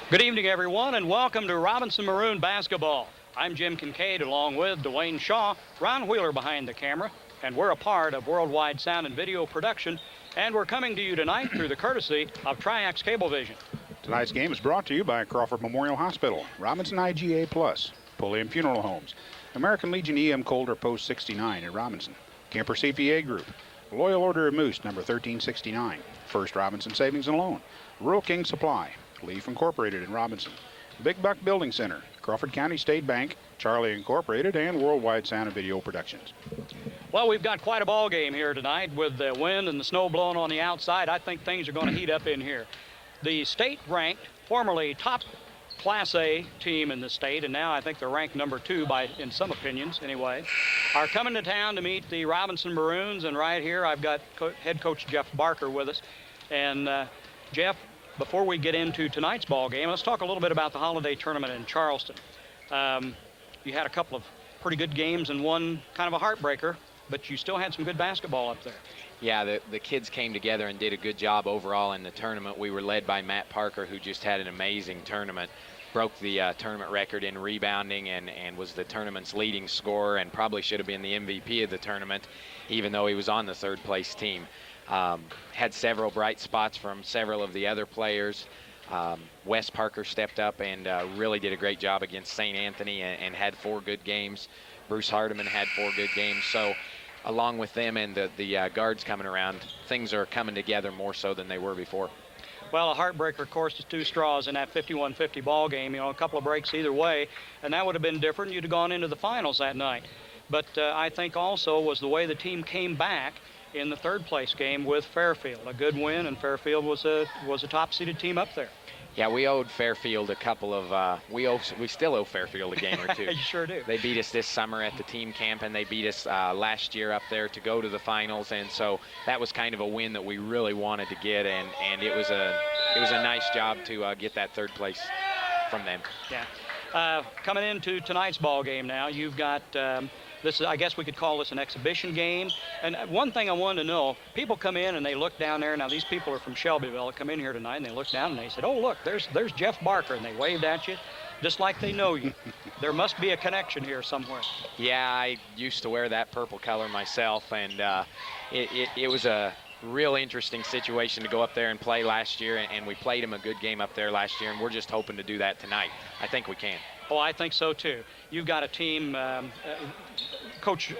Good evening, everyone, and welcome to Robinson Maroon Basketball. I'm Jim Kincaid, along with Dwayne Shaw, Ron Wheeler behind the camera, and we're a part of Worldwide Sound and Video Production, and we're coming to you tonight through the courtesy of Triax Cablevision. Tonight's game is brought to you by Crawford Memorial Hospital, Robinson IGA Plus, Pulliam Funeral Homes, American Legion EM Coulter Post 69 in Robinson, Kemper CPA Group, Loyal Order of Moose number 1369, First Robinson Savings and Loan, Rural King Supply, Leaf Incorporated in Robinson, Big Buck Building Center, Crawford County State Bank, Charlie Incorporated, and Worldwide Sound and Video Productions. Well, we've got quite a ball game here tonight with the wind and the snow blowing on the outside. I think things are going to heat up in here. The state-ranked, formerly top Class A team in the state, and now I think they're ranked number 2 in some opinions anyway, are coming to town to meet the Robinson Maroons. And right here I've got head coach Jeff Barker with us. And Jeff, before we get into tonight's ball game, let's talk a little bit about the holiday tournament in Charleston. You had a couple of pretty good games and one kind of a heartbreaker, but you still had some good basketball up there. Yeah, the kids came together and did a good job overall in the tournament. We were led by Matt Parker, who just had an amazing tournament, broke the tournament record in rebounding and was the tournament's leading scorer and probably should have been the MVP of the tournament, even though he was on the third-place team. Had several bright spots from several of the other players. Wes Parker stepped up and really did a great job against St. Anthony and had 4 good games. Bruce Hardiman had 4 good games. So along with them and the guards coming around, things are coming together more so than they were before. Well, a heartbreaker, of course, is 2 straws in that 51-50 ball game. You know, a couple of breaks either way, and that would have been different. You'd have gone into the finals that night. But I think also was the way the team came back in the third-place game with Fairfield. A good win, and Fairfield was a top-seeded team up there. Yeah, we owed Fairfield a couple of, we still owe Fairfield a game or 2. You sure do. They beat us this summer at the team camp, and they beat us last year up there to go to the finals, and so that was kind of a win that we really wanted to get, and it was a nice job to get that third place from them. Yeah. Coming into tonight's ball game now, you've got this is, I guess we could call this an exhibition game. And one thing I wanted to know, people come in and they look down there. Now, these people are from Shelbyville that come in here tonight, and they look down and they said, oh, look, there's Jeff Barker, and they waved at you just like they know you. There must be a connection here somewhere. Yeah, I used to wear that purple color myself, and it was a real interesting situation to go up there and play last year, and we played him a good game up there last year, and we're just hoping to do that tonight. I think we can. Oh, I think so, too. You've got a team, Coach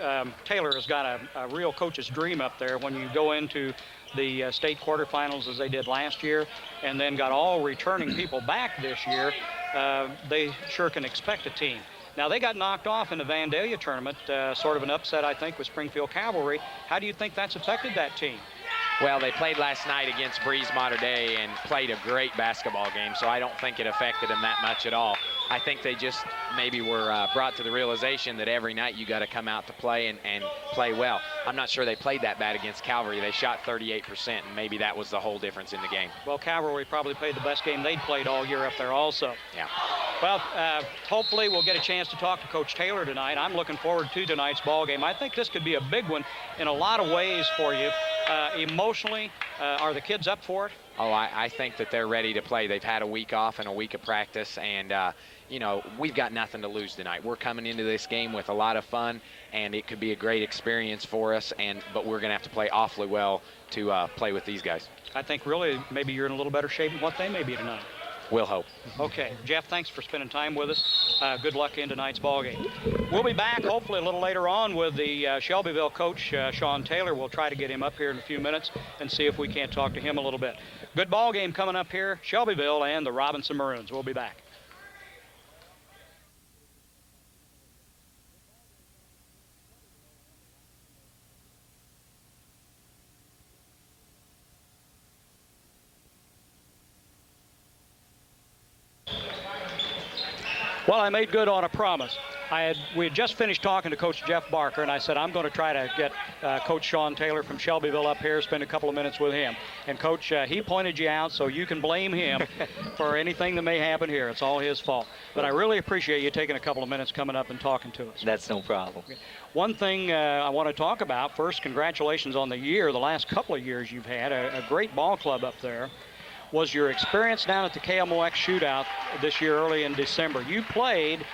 Taylor has got a real coach's dream up there when you go into the state quarterfinals as they did last year, and then got all returning people back this year. They sure can expect a team. Now, they got knocked off in the Vandalia tournament, sort of an upset, I think, with Springfield Cavalry. How do you think that's affected that team? Well, they played last night against Breeze Mater Dei and played a great basketball game, so I don't think it affected them that much at all. I think they just maybe were brought to the realization that every night you got to come out to play and play well. I'm not sure they played that bad against Cavalry. They shot 38%, and maybe that was the whole difference in the game. Well, Cavalry probably played the best game they'd played all year up there also. Yeah. Well, hopefully we'll get a chance to talk to Coach Taylor tonight. I'm looking forward to tonight's ball game. I think this could be a big one in a lot of ways for you. Emotionally, are the kids up for it? Oh, I think that they're ready to play. They've had a week off and a week of practice, and you know, we've got nothing to lose tonight. We're coming into this game with a lot of fun, and it could be a great experience for us, but we're going to have to play awfully well to play with these guys. I think really maybe you're in a little better shape than what they may be tonight. We'll hope. Okay, Jeff, thanks for spending time with us. Good luck in tonight's ball game. We'll be back hopefully a little later on with the Shelbyville coach, Sean Taylor. We'll try to get him up here in a few minutes and see if we can't talk to him a little bit. Good ball game coming up here, Shelbyville and the Robinson Maroons. We'll be back. Well, I made good on a promise. We had just finished talking to Coach Jeff Barker, and I said I'm going to try to get Coach Sean Taylor from Shelbyville up here, spend a couple of minutes with him. And, Coach, he pointed you out, so you can blame him for anything that may happen here. It's all his fault. But I really appreciate you taking a couple of minutes coming up and talking to us. That's no problem. One thing I want to talk about, first, congratulations on the year, the last couple of years you've had, a great ball club up there. was your experience down at the KMOX shootout this year early in December. You played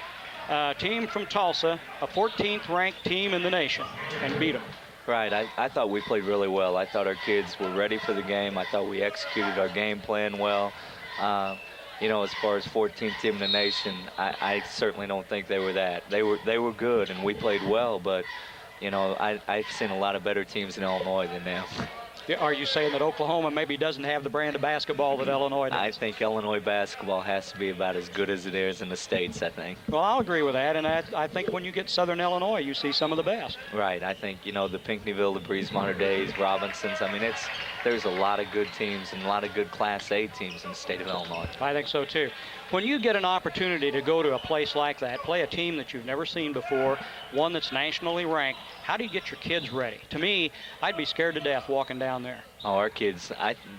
a team from Tulsa, a 14th ranked team in the nation, and beat them. Right. I thought we played really well. I thought our kids were ready for the game. I thought we executed our game plan well. You know, as far as 14th team in the nation, I certainly don't think they were that. They were good, and we played well, but, you know, I've seen a lot of better teams in Illinois than them. Are you saying that Oklahoma maybe doesn't have the brand of basketball that Illinois does? I think Illinois basketball has to be about as good as it is in the States, I think. Well, I'll agree with that, and I think when you get Southern Illinois, you see some of the best. Right. I think, you know, the Pinckneyville, the Breezemonter Days, Robinsons, I mean, there's a lot of good teams and a lot of good Class A teams in the state of Illinois. I think so, too. When you get an opportunity to go to a place like that, play a team that you've never seen before, one that's nationally ranked, how do you get your kids ready? To me, I'd be scared to death walking down there. Oh, our kids,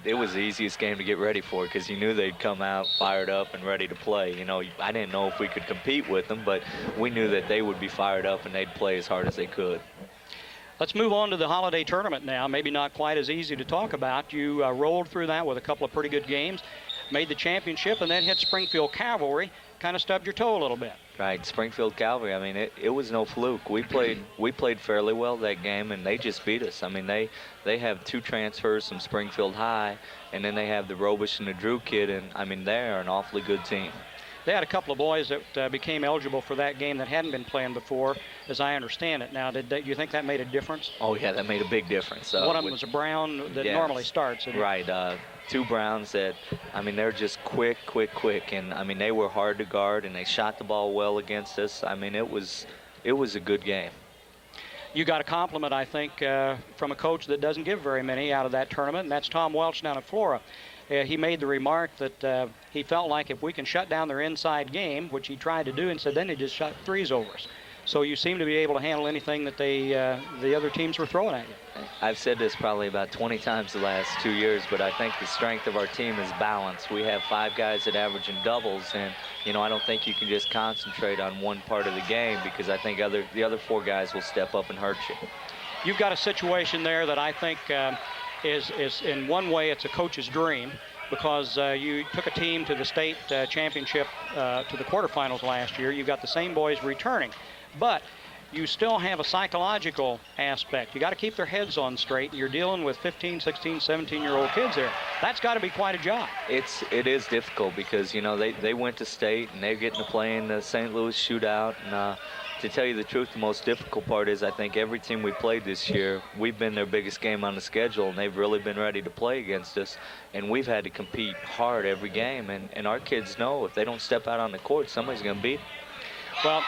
it was the easiest game to get ready for because you knew they'd come out fired up and ready to play. You know, I didn't know if we could compete with them, but we knew that they would be fired up and they'd play as hard as they could. Let's move on to the holiday tournament now. Maybe not quite as easy to talk about. You rolled through that with a couple of pretty good games, made the championship, and then hit Springfield Cavalry. Kind of stubbed your toe a little bit. Right, Springfield Cavalry. I mean, it was no fluke. We played fairly well that game, and they just beat us. I mean, they have 2 transfers from Springfield High, and then they have the Robish and the Drew kid, and I mean, they are an awfully good team. They had a couple of boys that became eligible for that game that hadn't been playing before, as I understand it. Now, did you think that made a difference? Oh, yeah, that made a big difference. One of them was a Brown that normally starts. Right, 2 Browns that, I mean, they're just quick, and I mean, they were hard to guard, and they shot the ball well against us. I mean, it was a good game. You got a compliment, I think, from a coach that doesn't give very many out of that tournament, and that's Tom Welch down at Flora. He made the remark that he felt like if we can shut down their inside game, which he tried to do, and said then they just shot threes over us. So you seem to be able to handle anything that the other teams were throwing at you. I've said this probably about 20 times the last 2 years, but I think the strength of our team is balance. We have 5 guys that average in doubles, and, you know, I don't think you can just concentrate on one part of the game because I think the other 4 guys will step up and hurt you. You've got a situation there that I think is in one way it's a coach's dream, because you took a team to the state championship, to the quarterfinals last year. You've got the same boys returning, but you still have a psychological aspect. You got to keep their heads on straight, and you're dealing with 15, 16, 17-year-old kids there. That's got to be quite a job. It is difficult because, you know, they went to state and they're getting to play in the St. Louis shootout, and to tell you the truth, the most difficult part is I think every team we played this year, we've been their biggest game on the schedule, and they've really been ready to play against us, and we've had to compete hard every game, and our kids know if they don't step out on the court, somebody's going to beat them. Well,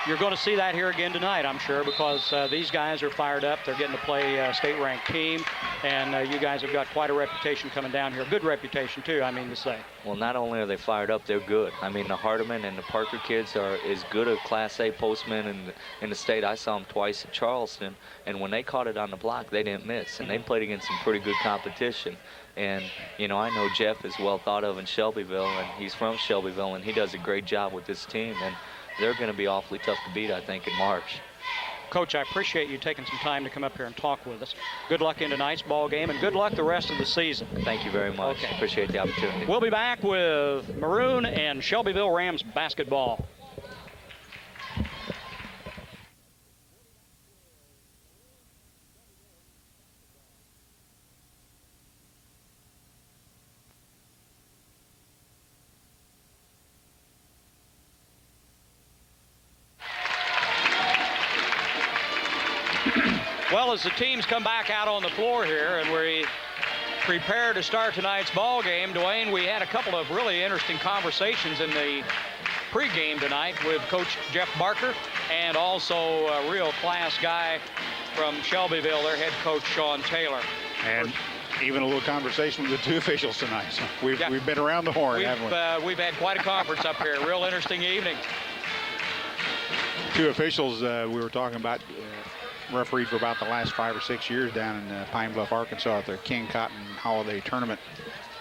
you're going to see that here again tonight, I'm sure, because these guys are fired up. They're getting to play a state-ranked team, and you guys have got quite a reputation coming down here. A good reputation, too, I mean to say. Well, not only are they fired up, they're good. I mean, the Hardeman and the Parker kids are as good a Class A postmen in the state. I saw them twice at Charleston, and when they caught it on the block, they didn't miss, and they played against some pretty good competition. And, you know, I know Jeff is well thought of in Shelbyville, and he's from Shelbyville, and he does a great job with this team. And they're going to be awfully tough to beat, I think, in March. Coach, I appreciate you taking some time to come up here and talk with us. Good luck in tonight's ball game, and good luck the rest of the season. Thank you very much. Okay. Appreciate the opportunity. We'll be back with Maroon and Shelbyville Rams basketball. Well, as the teams come back out on the floor here and we prepare to start tonight's ball game, Dwayne, we had a couple of really interesting conversations in the pregame tonight with Coach Jeff Barker and also a real class guy from Shelbyville, their head coach, Sean Taylor. And even a little conversation with the 2 officials tonight. So we've been around the horn, haven't we? We've had quite a conference up here. Real interesting evening. 2 officials we were talking about refereed for about the last 5 or 6 years down in Pine Bluff, Arkansas at the King Cotton Holiday Tournament.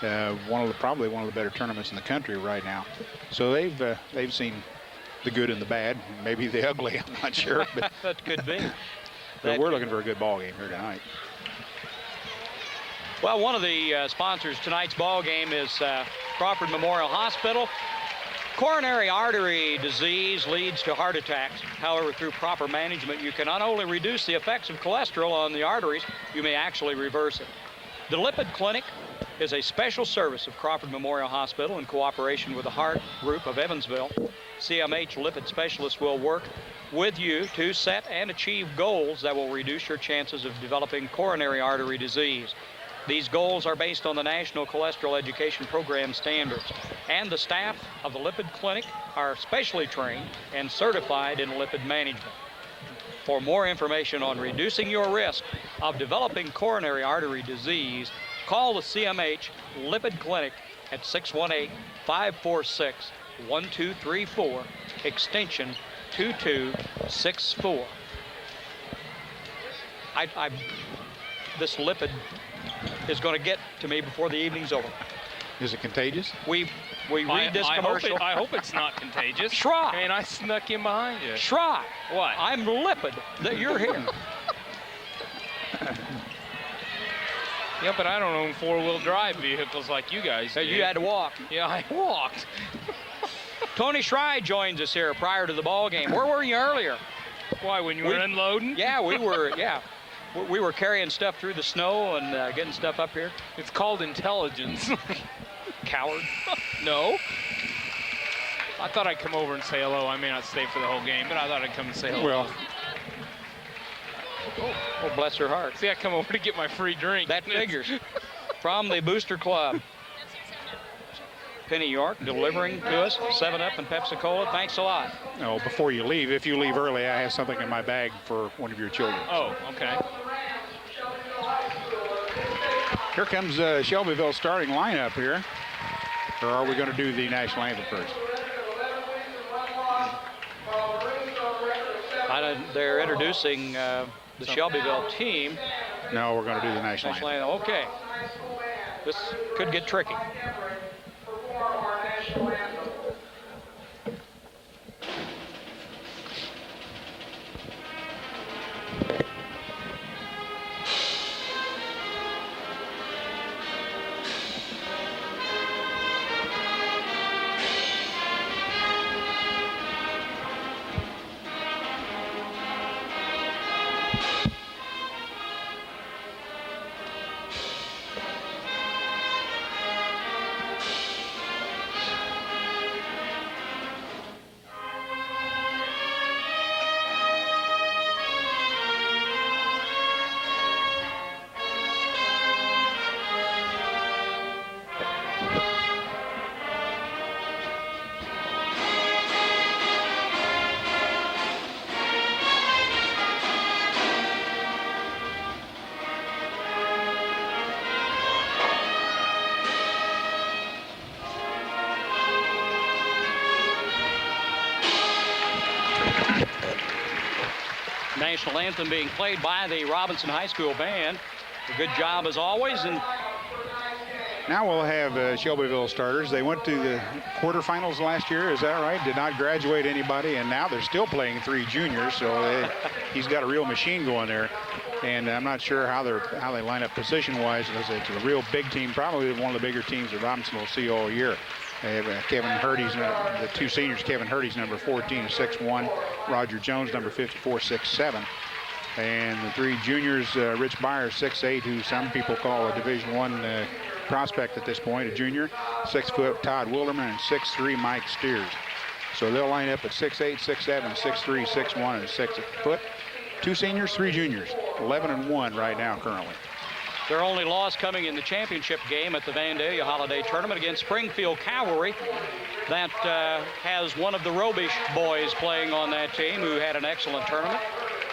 Probably one of the better tournaments in the country right now. So they've seen the good and the bad, maybe the ugly. I'm not sure. But that could be. But we're looking for a good ball game here tonight. Well, one of the sponsors of tonight's ball game is Crawford Memorial Hospital. Coronary artery disease leads to heart attacks. However, through proper management, you can not only reduce the effects of cholesterol on the arteries, you may actually reverse it. The Lipid Clinic is a special service of Crawford Memorial Hospital in cooperation with the Heart Group of Evansville. CMH lipid specialists will work with you to set and achieve goals that will reduce your chances of developing coronary artery disease. These goals are based on the National Cholesterol Education Program standards, and the staff of the Lipid Clinic are specially trained and certified in lipid management. For more information on reducing your risk of developing coronary artery disease, call the CMH Lipid Clinic at 618-546-1234, extension 2264. This lipid is going to get to me before the evening's over. Is it contagious? We read this commercial. I hope it's not contagious. Try. I mean, I snuck in behind you. Try. What? I'm lipid that you're here. Yeah, but I don't own four-wheel drive vehicles like you guys do. You had to walk. Yeah, I walked. Tony Schrei joins us here prior to the ball game. Where were you earlier? Why, when you were unloading? Yeah, we were. Yeah, we were carrying stuff through the snow and getting stuff up here. It's called intelligence. Coward. No. I thought I'd come over and say hello. I may not stay for the whole game, but I thought I'd come and say hello. Well, Oh, bless her heart. see, I come over to get my free drink. That figures. From the Booster Club. Penny York delivering to us 7-Up and Pepsi-Cola. Thanks a lot. no, before you leave, if you leave early, I have something in my bag for one of your children. Oh, okay. Here comes Shelbyville starting lineup here. Or are we going to do the national anthem first? They're introducing the Shelbyville team. No, we're going to do the national anthem. Okay. This could get tricky. National anthem being played by the Robinson High School band. A good job as always. And now we'll have Shelbyville starters. They went to the quarterfinals last year, is that right? Did not graduate anybody, and now they're still playing 3 juniors, so he's got a real machine going there. And I'm not sure how they line up position-wise. It's a real big team, probably one of the bigger teams that Robinson will see all year. They have Kevin Hurdy's, the 2 seniors, Kevin Hurdy's number 14, 6'1", Roger Jones, number 54, 6'7". And the 3 juniors, Rich Byers, 6'8", who some people call a Division I prospect at this point, a junior, 6 foot Todd Wilderman, and 6'3", Mike Steers. So they'll line up at 6'8", 6'7", 6'3", 6'1", and 6 foot. 2 seniors, 3 juniors, 11-1 right now currently. their only loss coming in the championship game at the Vandalia Holiday Tournament against Springfield Cavalry. That has one of the Robish boys playing on that team who had an excellent tournament.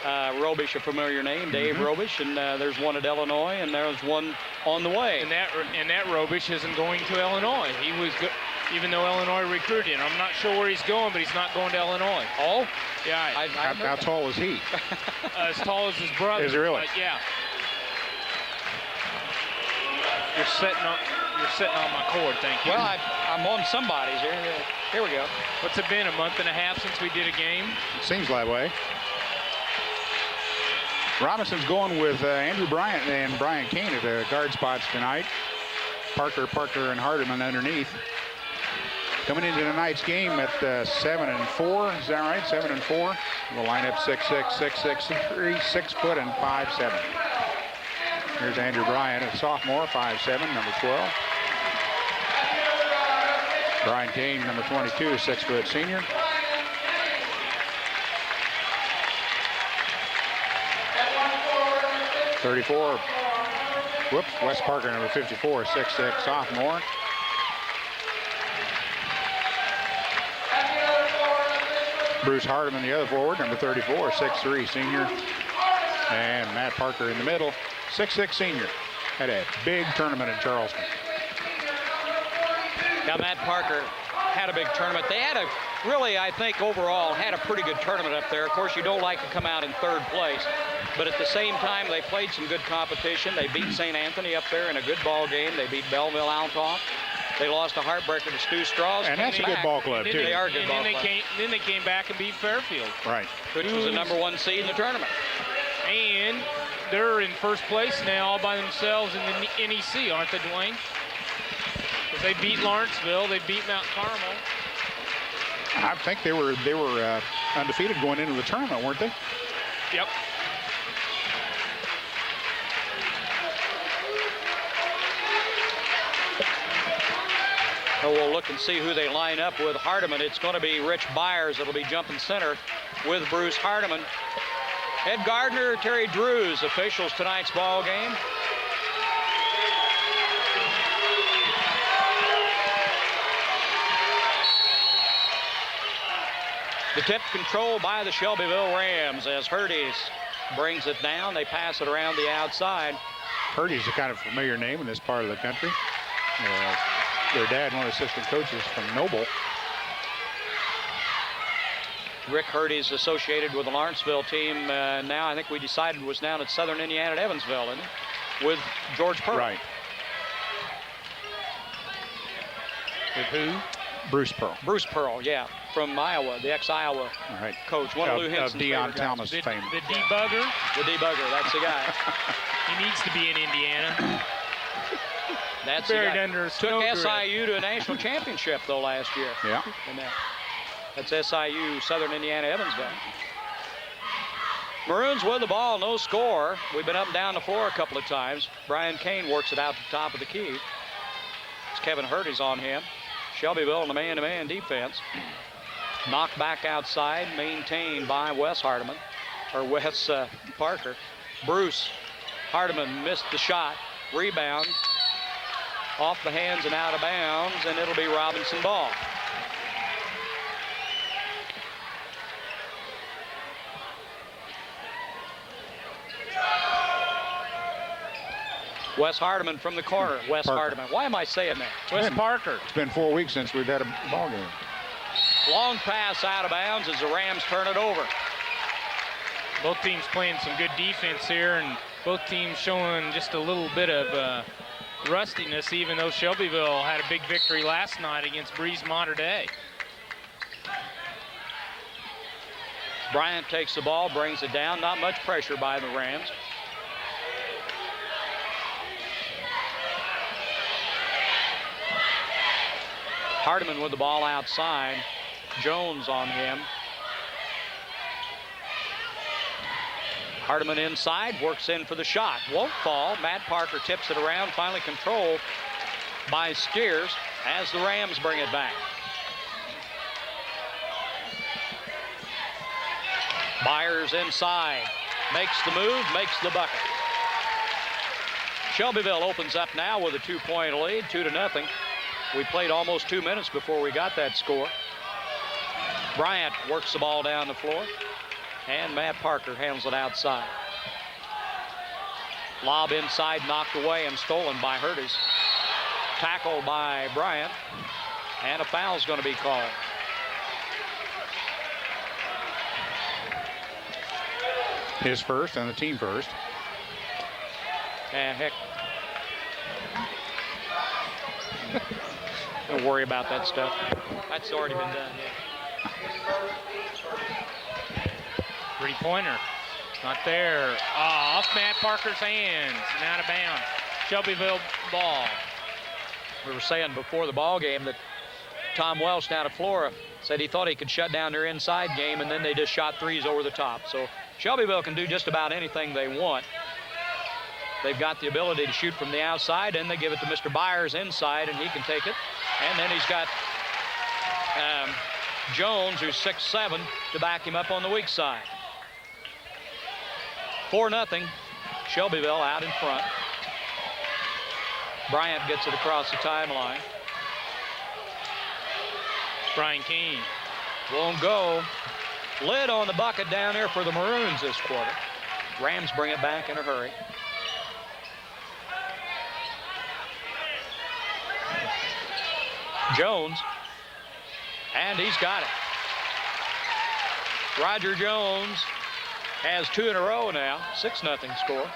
Robish, a familiar name, Dave Robish, and there's one at Illinois, and there's one on the way. And that Robish isn't going to Illinois. He was good, even though Illinois recruited him. I'm not sure where he's going, but he's not going to Illinois. Oh? Yeah. How tall is he? As tall as his brother. Is he really? Yeah. You're sitting on my cord, thank you. Well, I'm on somebody's here. Here we go. What's it been, a month and a half since we did a game? Seems that way. Robinson's going with Andrew Bryant and Brian Kane at the guard spots tonight. Parker, and Hardiman underneath. Coming into tonight's game at 7-4, is that right? 7-4. We'll line up 6'6", 6'6", 6 foot and 5'7". Here's Andrew Bryant, a sophomore, 5'7", number 12. Brian Kane, number 22, 6 foot senior. .34. Whoops, Wes Parker, number 54, 6'6", sophomore. Bruce Hardiman, the other forward, number 34, 6'3", senior. And Matt Parker in the middle, 6'6", senior. Had a big tournament in Charleston. Now, Matt Parker had a big tournament. They had really, I think, overall, had a pretty good tournament up there. Of course, you don't like to come out in third place. But at the same time, they played some good competition. They beat St. Anthony up there in a good ball game. They beat Belleville Altoff. They lost a heartbreaker to Stu Strauss. And that's a good ball club, too. They are a good ball club. Then they came back and beat Fairfield. Right. Which was the #1 seed in the tournament. And they're in first place now all by themselves in the NEC, aren't they, Dwayne? Because they beat Lawrenceville. They beat Mount Carmel. I think they were undefeated going into the tournament, weren't they? Yep. So we'll look and see who they line up with. Hardiman, it's going to be Rich Byers that'll be jumping center with Bruce Hardiman. Ed Gardner, Terry Drews, officials tonight's ball game. The tip controlled by the Shelbyville Rams as Hurdy's brings it down. They pass it around the outside. Hurdy's a kind of familiar name in this part of the country. Their dad, one of the assistant coaches from Noble. Rick Hurdy's associated with the Lawrenceville team now. I think we decided was down at Southern Indiana at Evansville, isn't he? With George Pearl. Right. With who? Bruce Pearl. Bruce Pearl, yeah, from Iowa, the ex-Iowa Right. coach. One of Lou Henson's of Deion favorite Thomas guys. fame. The debugger. The debugger, that's the guy. He needs to be in Indiana. That's the Buried guy. under a Took snow drift. SIU to a national championship, though, last year. Yeah. And that's SIU, Southern Indiana, Evansville. Maroons with the ball, no score. We've been up and down the floor a couple of times. Brian Kane works it out to the top of the key. It's Kevin Hurdy's on him. Shelbyville in the man-to-man defense. Knocked back outside, maintained by Wes Hardiman, or Wes Parker. Bruce Hardiman missed the shot. Rebound off the hands and out of bounds, and it'll be Robinson ball. Wes Hardiman from the corner. Wes Parker. Hardiman. Why am I saying that? Wes Parker. It's been 4 weeks since we've had a ball game. Long pass out of bounds as the Rams turn it over. Both teams playing some good defense here, and both teams showing just a little bit of rustiness, even though Shelbyville had a big victory last night against Breeze Mater Dei. Bryant takes the ball, brings it down. Not much pressure by the Rams. Hardiman with the ball outside. Jones on him. Hardiman inside, works in for the shot. Won't fall. Matt Parker tips it around, finally controlled by Steers as the Rams bring it back. Byers inside, makes the move, makes the bucket. Shelbyville opens up now with a 2-point lead, 2-0. We played almost 2 minutes before we got that score. Bryant works the ball down the floor, and Matt Parker handles it outside. Lob inside, knocked away and stolen by Hurdy's. Tackled by Bryant, and a foul's going to be called. His first and the team first. And heck, don't worry about that stuff. That's already been done. Yeah. Three-pointer. Not there. Off Matt Parker's hands and out of bounds. Shelbyville ball. We were saying before the ball game that Tom Welsh down at Flora said he thought he could shut down their inside game, and then they just shot threes over the top. So Shelbyville can do just about anything they want. They've got the ability to shoot from the outside, and they give it to Mr. Byers inside, and he can take it. And then he's got Jones, who's 6'7", to back him up on the weak side. 4-0, Shelbyville out in front. Bryant gets it across the timeline. Brian Keane. Won't go. Lid on the bucket down there for the Maroons this quarter. Rams bring it back in a hurry. Jones, and he's got it. Roger Jones has 2 in a row now, 6-0 score.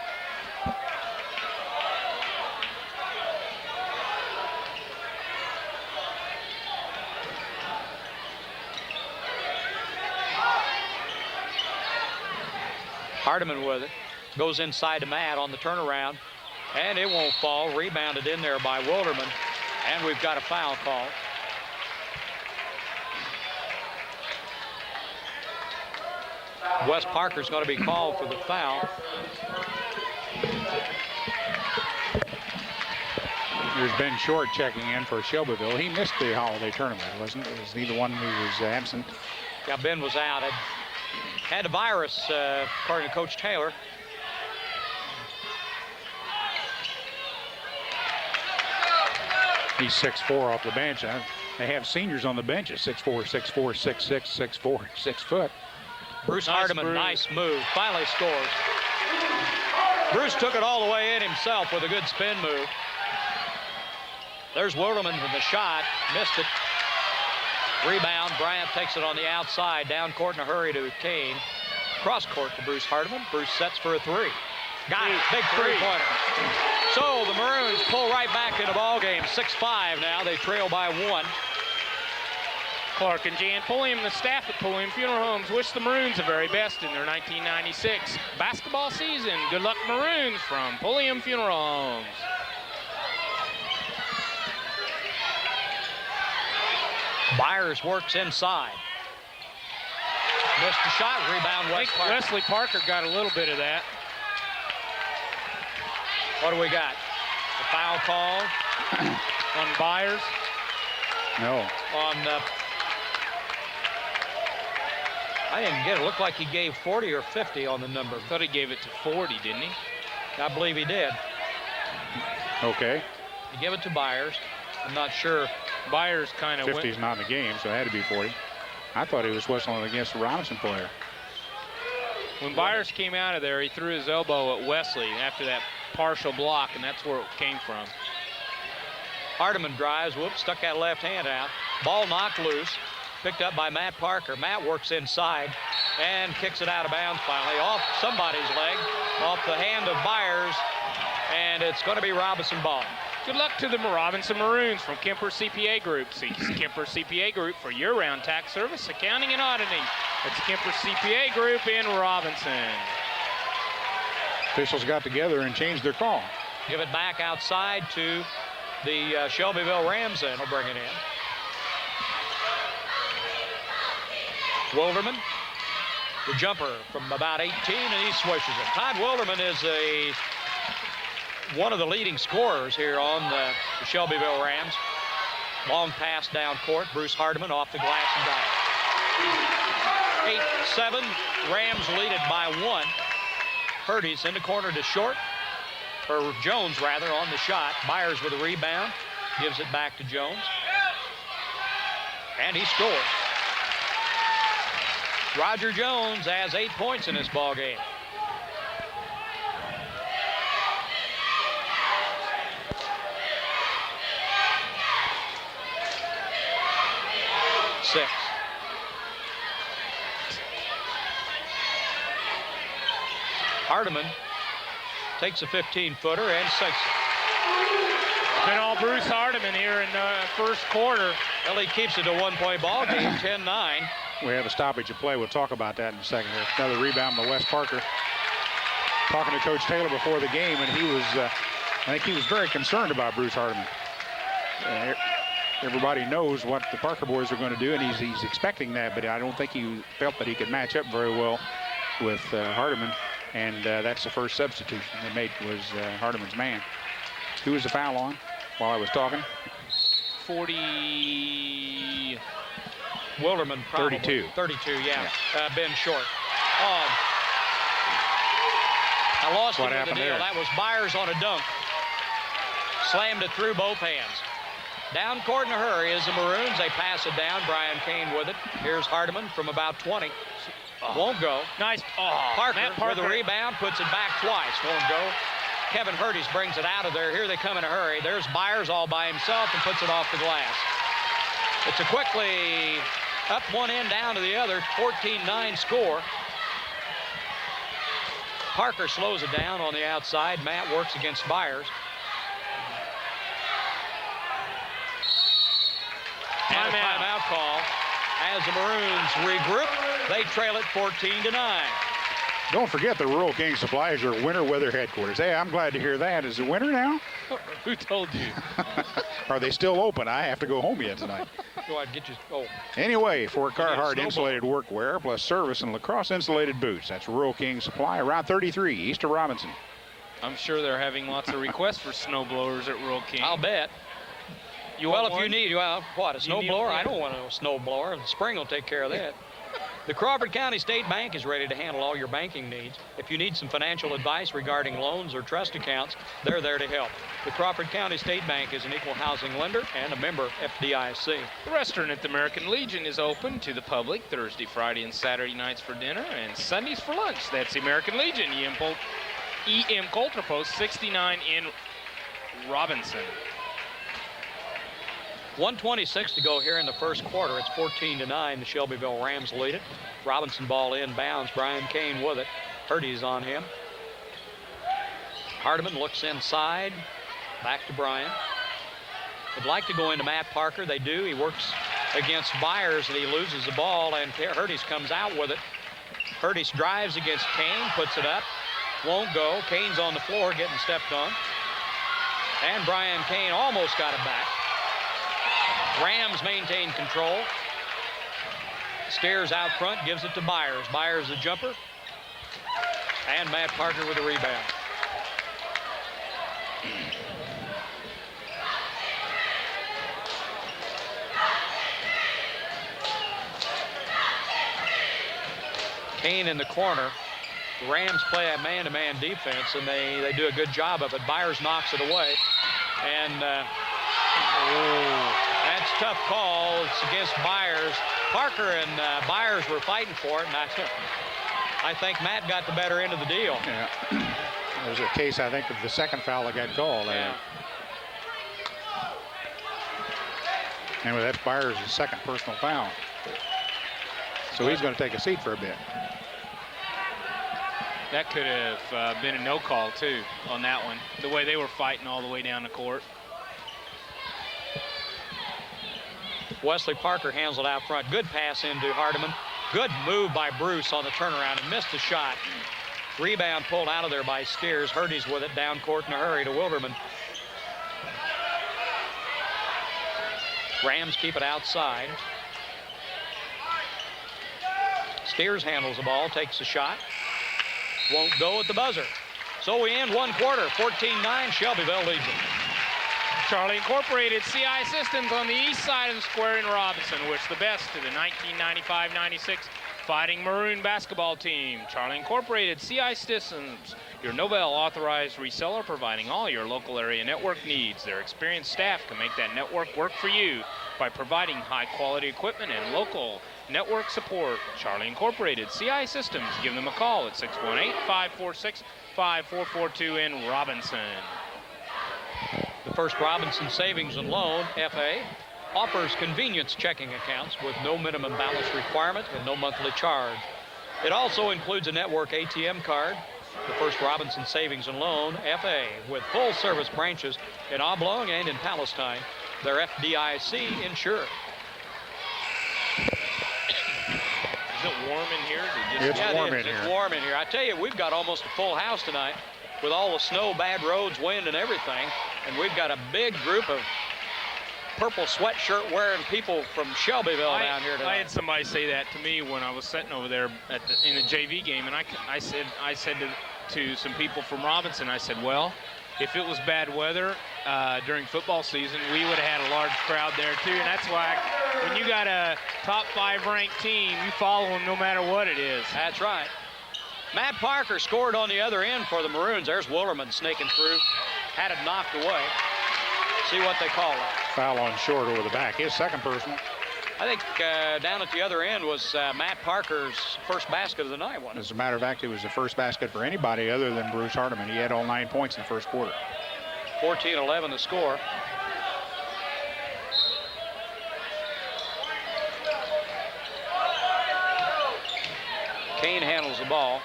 Hardiman with it, goes inside to Matt on the turnaround, and it won't fall. Rebounded in there by Wilderman, and we've got a foul call. Wes Parker's going to be called for the foul. There's Ben Short checking in for Shelbyville. He missed the holiday tournament, wasn't it? Was he the one who was absent? Yeah, Ben was out. Had a virus, according to Coach Taylor. He's 6'4" off the bench. They have seniors on the bench at 6'4", 6'4", 6'6", 6'4", 6 foot. Bruce Hardiman, nice move. Finally scores. Bruce took it all the way in himself with a good spin move. There's Wilderman with the shot. Missed it. Rebound. Bryant takes it on the outside. Down court in a hurry to Kane. Cross court to Bruce Hardiman. Bruce sets for a 3. Got it. Big three-pointer. So the Maroons pull right back in the ball game. 6-5 now. They trail by 1. Clark and Jan Pulliam, the staff at Pulliam Funeral Homes, wish the Maroons the very best in their 1996 basketball season. Good luck, Maroons, from Pulliam Funeral Homes. Byers works inside. Missed the shot. Rebound, I Wes think Parker. Wesley Parker got a little bit of that. What do we got? A foul call On Byers. No. on... I didn't get it. It looked like he gave 40 or 50 on the number. Thought he gave it to 40, didn't he? I believe he did. Okay. He gave it to Byers. I'm not sure. Byers kind of 50's not in the game, so it had to be 40. I thought he was whistling against the Robinson player. When Byers came out of there, he threw his elbow at Wesley after that partial block, and that's where it came from. Hardiman drives. Whoops, stuck that left hand out. Ball knocked loose. Picked up by Matt Parker. Matt works inside and kicks it out of bounds finally. Off somebody's leg. Off the hand of Byers. And it's going to be Robinson ball. Good luck to the Robinson Maroons from Kemper CPA Group. See Kemper CPA Group for year-round tax service, accounting, and auditing. It's Kemper CPA Group in Robinson. Officials got together and changed their call. Give it back outside to the Shelbyville Rams, and will bring it in. Wilderman, the jumper from about 18, and he swishes it. Todd Wilderman is one of the leading scorers here on the Shelbyville Rams. Long pass down court. Bruce Hardiman off the glass and got it. 8-7. Rams lead it by 1. Purdy's in the corner to Short, or Jones rather, on the shot. Byers with a rebound. Gives it back to Jones. And he scores. Roger Jones has 8 points in this ball game. Six. Hardiman takes a 15-footer and sinks it. Been all Bruce Hardiman here in the first quarter. Well, he keeps it a 1-point ball game, 10-9. We have a stoppage of play. We'll talk about that in a second. There's another rebound by Wes Parker. Talking to Coach Taylor before the game, and he was, I think he was very concerned about Bruce Hardiman. Everybody knows what the Parker boys are going to do, and he's expecting that, but I don't think he felt that he could match up very well with Hardiman, and that's the first substitution they made was Hardiman's man. Who was the foul on while I was talking? 40. Wilderman, probably. 32. 32, yeah. Ben Short. I lost What it with the happened deal. there? That was Byers on a dunk. Slammed it through both hands. Down court in a hurry is the Maroons. They pass it down. Brian Kane with it. Here's Hardiman from about 20. Won't go. Nice. Parker Matt Parker with a rebound, puts it back twice. Won't go. Kevin Hurties brings it out of there. Here they come in a hurry. There's Byers all by himself and puts it off the glass. It's a quickly up one end, down to the other. 14-9 score. Parker slows it down on the outside. Matt works against Byers. And a timeout call as the Maroons regroup. They trail it 14-9. Don't forget the Rural King Supply is your winter weather headquarters. Hey, I'm glad to hear that. Is it winter now? Who told you? Are they still open? I have to go home yet tonight. Go ahead, get you. Oh, Anyway, for Carhartt snowball. insulated workwear plus service and lacrosse insulated boots. That's Rural King Supply, Route 33, east of Robinson. I'm sure they're having lots of requests for snowblowers at Rural King. I'll bet. You Well, want if you one? need, well, what, a You need snowblower? one? I don't want a snowblower. The spring will take care of that. The Crawford County State Bank is ready to handle all your banking needs. If you need some financial advice regarding loans or trust accounts, they're there to help. The Crawford County State Bank is an equal housing lender and a member FDIC. The restaurant at the American Legion is open to the public Thursday, Friday, and Saturday nights for dinner and Sundays for lunch. That's the American Legion, EM Coulter Post 69 in Robinson. 1:26 to go here in the first quarter. It's 14-9. The Shelbyville Rams lead it. Robinson ball inbounds. Brian Kane with it. Hurdy's on him. Hardiman looks inside. Back to Brian. They'd like to go into Matt Parker. They do. He works against Byers and he loses the ball, and Hurdy's comes out with it. Hurdy's drives against Kane, puts it up. Won't go. Kane's on the floor getting stepped on. And Brian Kane almost got it back. Rams maintain control. Steers out front, gives it to Byers. Byers the jumper. And Matt Parker with a rebound. Kane in the corner. The Rams play a man-to-man defense, and they do a good job of it. Byers knocks it away. And that's a tough call. It's against Byers. Parker and Byers were fighting for it, and I think Matt got the better end of the deal. Yeah. There's a case, I think, of the second foul that got called. Yeah. And that's Byers' second personal foul. So he's going to take a seat for a bit. That could have been a no call, too, on that one. The way they were fighting all the way down the court. Wesley Parker handles it out front. Good pass into Hardiman. Good move by Bruce on the turnaround and missed the shot. Rebound pulled out of there by Steers. Hurdy's with it down court in a hurry to Wilderman. Rams keep it outside. Steers handles the ball, takes the shot. Won't go at the buzzer. So we end one quarter, 14-9, Shelbyville leads it. Charlie Incorporated CI Systems on the east side of the square in Robinson wish the best to the 1995-96 Fighting Maroon basketball team. Charlie Incorporated CI Systems, your Nobel authorized reseller providing all your local area network needs. Their experienced staff can make that network work for you by providing high quality equipment and local network support. Charlie Incorporated CI Systems, give them a call at 618-546-5442 in Robinson. The First Robinson Savings and Loan, FA, offers convenience checking accounts with no minimum balance requirement and no monthly charge. It also includes a network ATM card. The First Robinson Savings and Loan, FA, with full service branches in Oblong and in Palestine. They're FDIC insured. it warm in here? Is it just It's warm it in is. here. It's warm in here. I tell you, we've got almost a full house tonight with all the snow, bad roads, wind, and everything. And we've got a big group of purple sweatshirt wearing people from Shelbyville down here tonight. I had somebody say that to me when I was sitting over there in the JV game, and I said to some people from Robinson, I said, well, if it was bad weather during football season, we would have had a large crowd there too. And that's why when you got a top 5 ranked team, you follow them no matter what it is. That's right. Matt Parker scored on the other end for the Maroons. There's Willerman snaking through. Had it knocked away. See what they call that. Foul on Short over the back. His second personal. I think down at the other end was Matt Parker's first basket of the night, wasn't it? As a matter of fact, it was the first basket for anybody other than Bruce Hardiman. He had all 9 points in the first quarter. 14-11 the score. Kane handles the ball.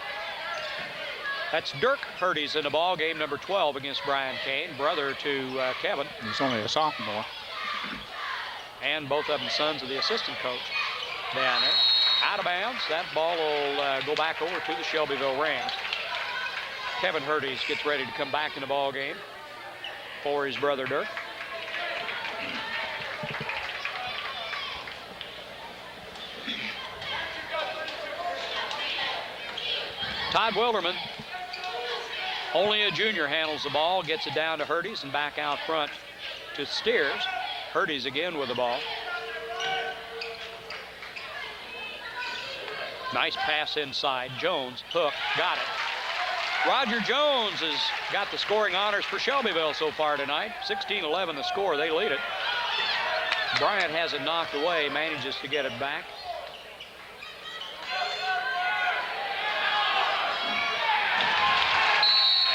That's Dirk Hurdy's in the ball, game number 12 against Brian Kane, brother to Kevin. He's only a sophomore. And both of them sons of the assistant coach down there. Out of bounds. That ball will go back over to the Shelbyville Rams. Kevin Hurdy's gets ready to come back in the ball game for his brother Dirk. Todd Wilderman, only a junior, handles the ball, gets it down to Hurdy's and back out front to Steers. Hurdy's again with the ball. Nice pass inside. Jones, hook, got it. Roger Jones has got the scoring honors for Shelbyville so far tonight. 16-11 the score, they lead it. Bryant has it knocked away, manages to get it back.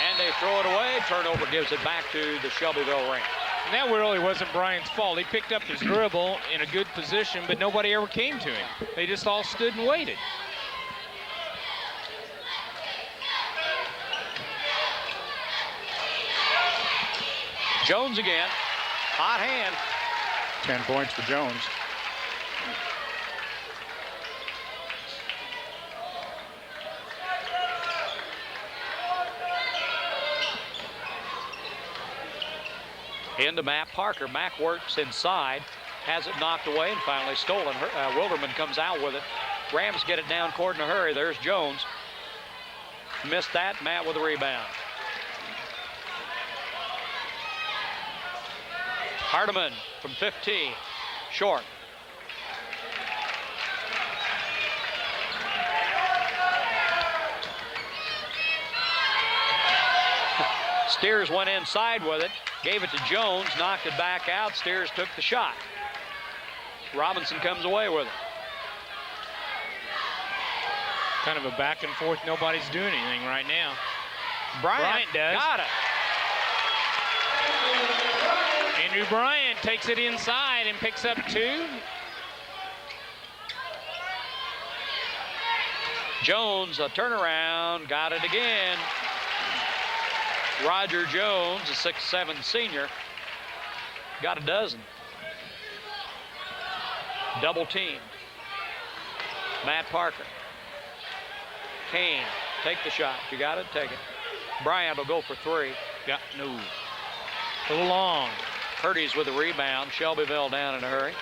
And they throw it away. Turnover gives it back to the Shelbyville Rams. And that really wasn't Bryant's fault. He picked up his dribble in a good position, but nobody ever came to him. They just all stood and waited. Jones again. Hot hand. 10 points for Jones. Into Matt Parker. Mack works inside, has it knocked away and finally stolen. Wilderman comes out with it. Rams get it down court in a hurry. There's Jones. Missed that. Matt with a rebound. Hardiman from 15. Short. Steers went inside with it, gave it to Jones, knocked it back out. Steers took the shot. Robinson comes away with it. Kind of a back and forth. Nobody's doing anything right now. Bryant does. Got it. Andrew Bryant takes it inside and picks up 2. Jones, a turnaround, got it again. Roger Jones, a 6'7" senior, got a dozen. Double team. Matt Parker. Kane, take the shot. You got it? Take it. Bryant will go for 3. Got no. A little long. Hurdy's with a rebound. Shelbyville down in a hurry.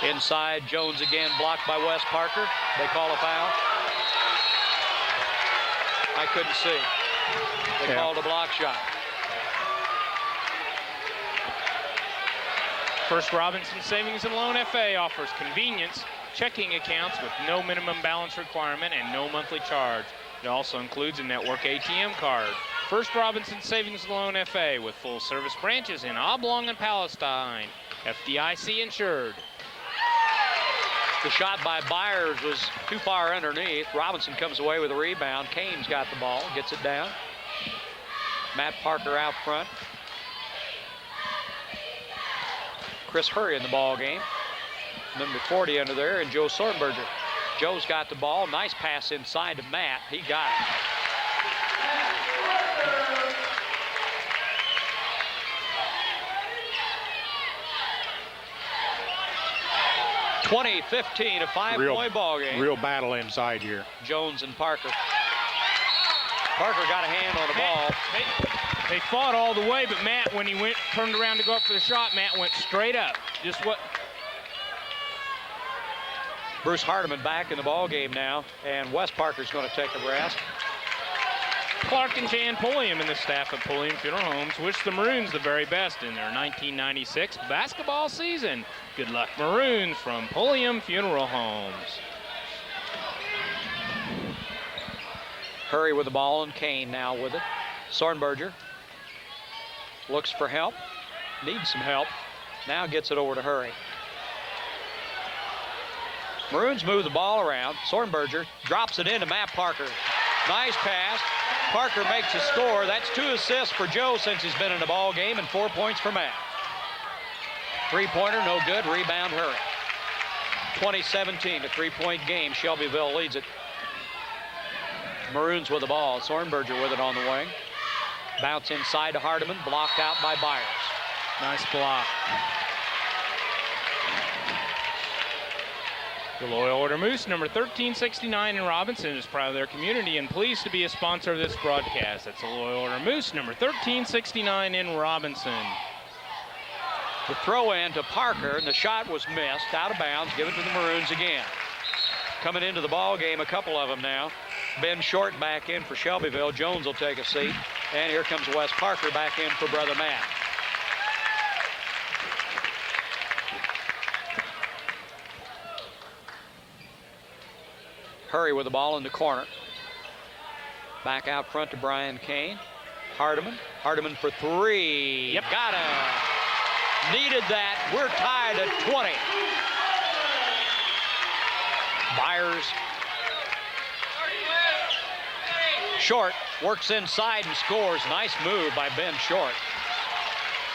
Inside, Jones again, blocked by Wes Parker. They call a foul. I couldn't see. They called a block shot. First Robinson Savings and Loan FA offers convenience, checking accounts with no minimum balance requirement and no monthly charge. It also includes a network ATM card. First Robinson Savings and Loan FA with full service branches in Oblong and Palestine. FDIC insured. The shot by Byers was too far underneath. Robinson comes away with a rebound. Kane's got the ball, gets it down. Matt Parker out front. Chris Hurry in the ball game. Number 40 under there, and Joe Sornberger. Joe's got the ball. Nice pass inside to Matt. He got it. 20-15, a 5-point ball game. Real battle inside here. Jones and Parker. Parker got a hand on the ball. They fought all the way, but Matt, when he turned around to go up for the shot, Matt went straight up. Just what? Bruce Hardiman back in the ball game now, and Wes Parker's going to take a rest. Clark and Jan Pulliam and the staff of Pulliam Funeral Homes wish the Maroons the very best in their 1996 basketball season. Good luck, Maroons, from Pulliam Funeral Homes. Hurry with the ball, and Kane now with it. Sornberger looks for help, needs some help, now gets it over to Hurry. Maroons move the ball around. Sornberger drops it into Matt Parker. Nice pass. Parker makes a score. That's 2 assists for Joe since he's been in the ball game, and 4 points for Matt. Three-pointer, no good. Rebound, Hurry. 20-17, a 3-point game. Shelbyville leads it. Maroons with the ball. Sornberger with it on the wing. Bounce inside to Hardiman. Blocked out by Byers. Nice block. The Loyal Order Moose, number 1369 in Robinson, is proud of their community and pleased to be a sponsor of this broadcast. That's the Loyal Order Moose, number 1369 in Robinson. The throw in to Parker, and the shot was missed. Out of bounds, give it to the Maroons again. Coming into the ball game, a couple of them now. Ben Short back in for Shelbyville. Jones will take a seat. And here comes Wes Parker back in for Brother Matt. Hurry with the ball in the corner. Back out front to Brian Kane. Hardiman. Hardiman for 3. Yep. Got it. Needed that. We're tied at 20. Byers. Short works inside and scores. Nice move by Ben Short.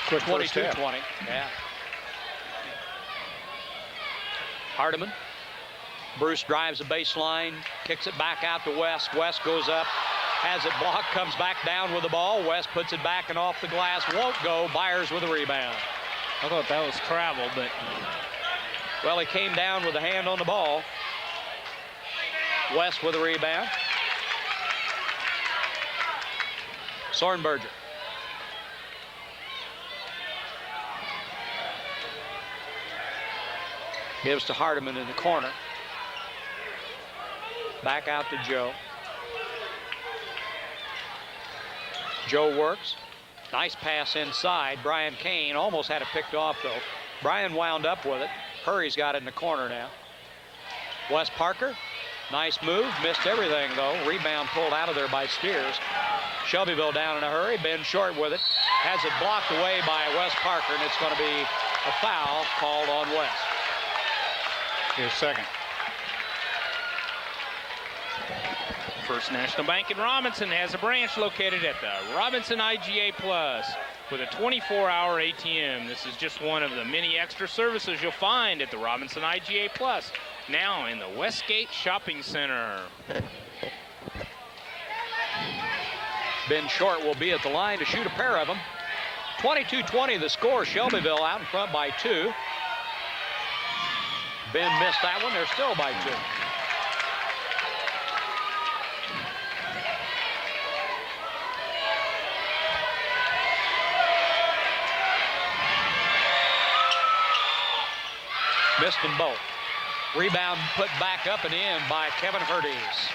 Quick first half. 22-20. Yeah. Hardiman. Bruce drives the baseline, kicks it back out to West. West goes up, has it blocked, comes back down with the ball. West puts it back and off the glass, won't go. Byers with a rebound. I thought that was travel, but... Well, he came down with a hand on the ball. West with a rebound. Sornberger. Gives to Hardiman in the corner. Back out to Joe. Joe works. Nice pass inside. Brian Kane almost had it picked off, though. Brian wound up with it. Hurry's got it in the corner now. Wes Parker. Nice move. Missed everything, though. Rebound pulled out of there by Steers. Shelbyville down in a hurry. Ben Short with it. Has it blocked away by Wes Parker, and it's going to be a foul called on West. Here's second. First National Bank in Robinson has a branch located at the Robinson IGA Plus with a 24-hour ATM. This is just one of the many extra services you'll find at the Robinson IGA Plus, now in the Westgate Shopping Center. Ben Short will be at the line to shoot a pair of them. 22-20 the score. Shelbyville out in front by 2. Ben missed that one. They're still by 2. Missed them both. Rebound put back up and in by Kevin Hurties.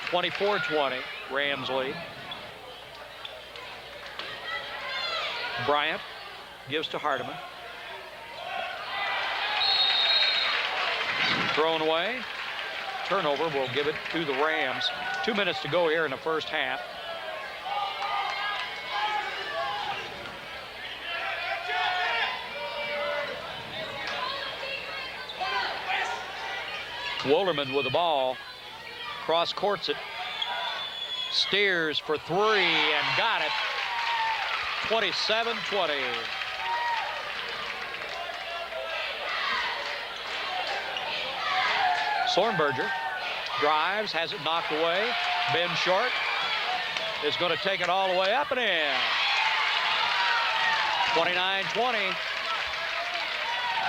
24-20, Rams lead. Bryant gives to Hardiman. Thrown away. Turnover will give it to the Rams. 2 minutes to go here in the first half. Wolderman with the ball. Cross courts it. Steers for 3 and got it. 27-20. Sornberger drives, has it knocked away. Ben Short is going to take it all the way up and in. 29-20.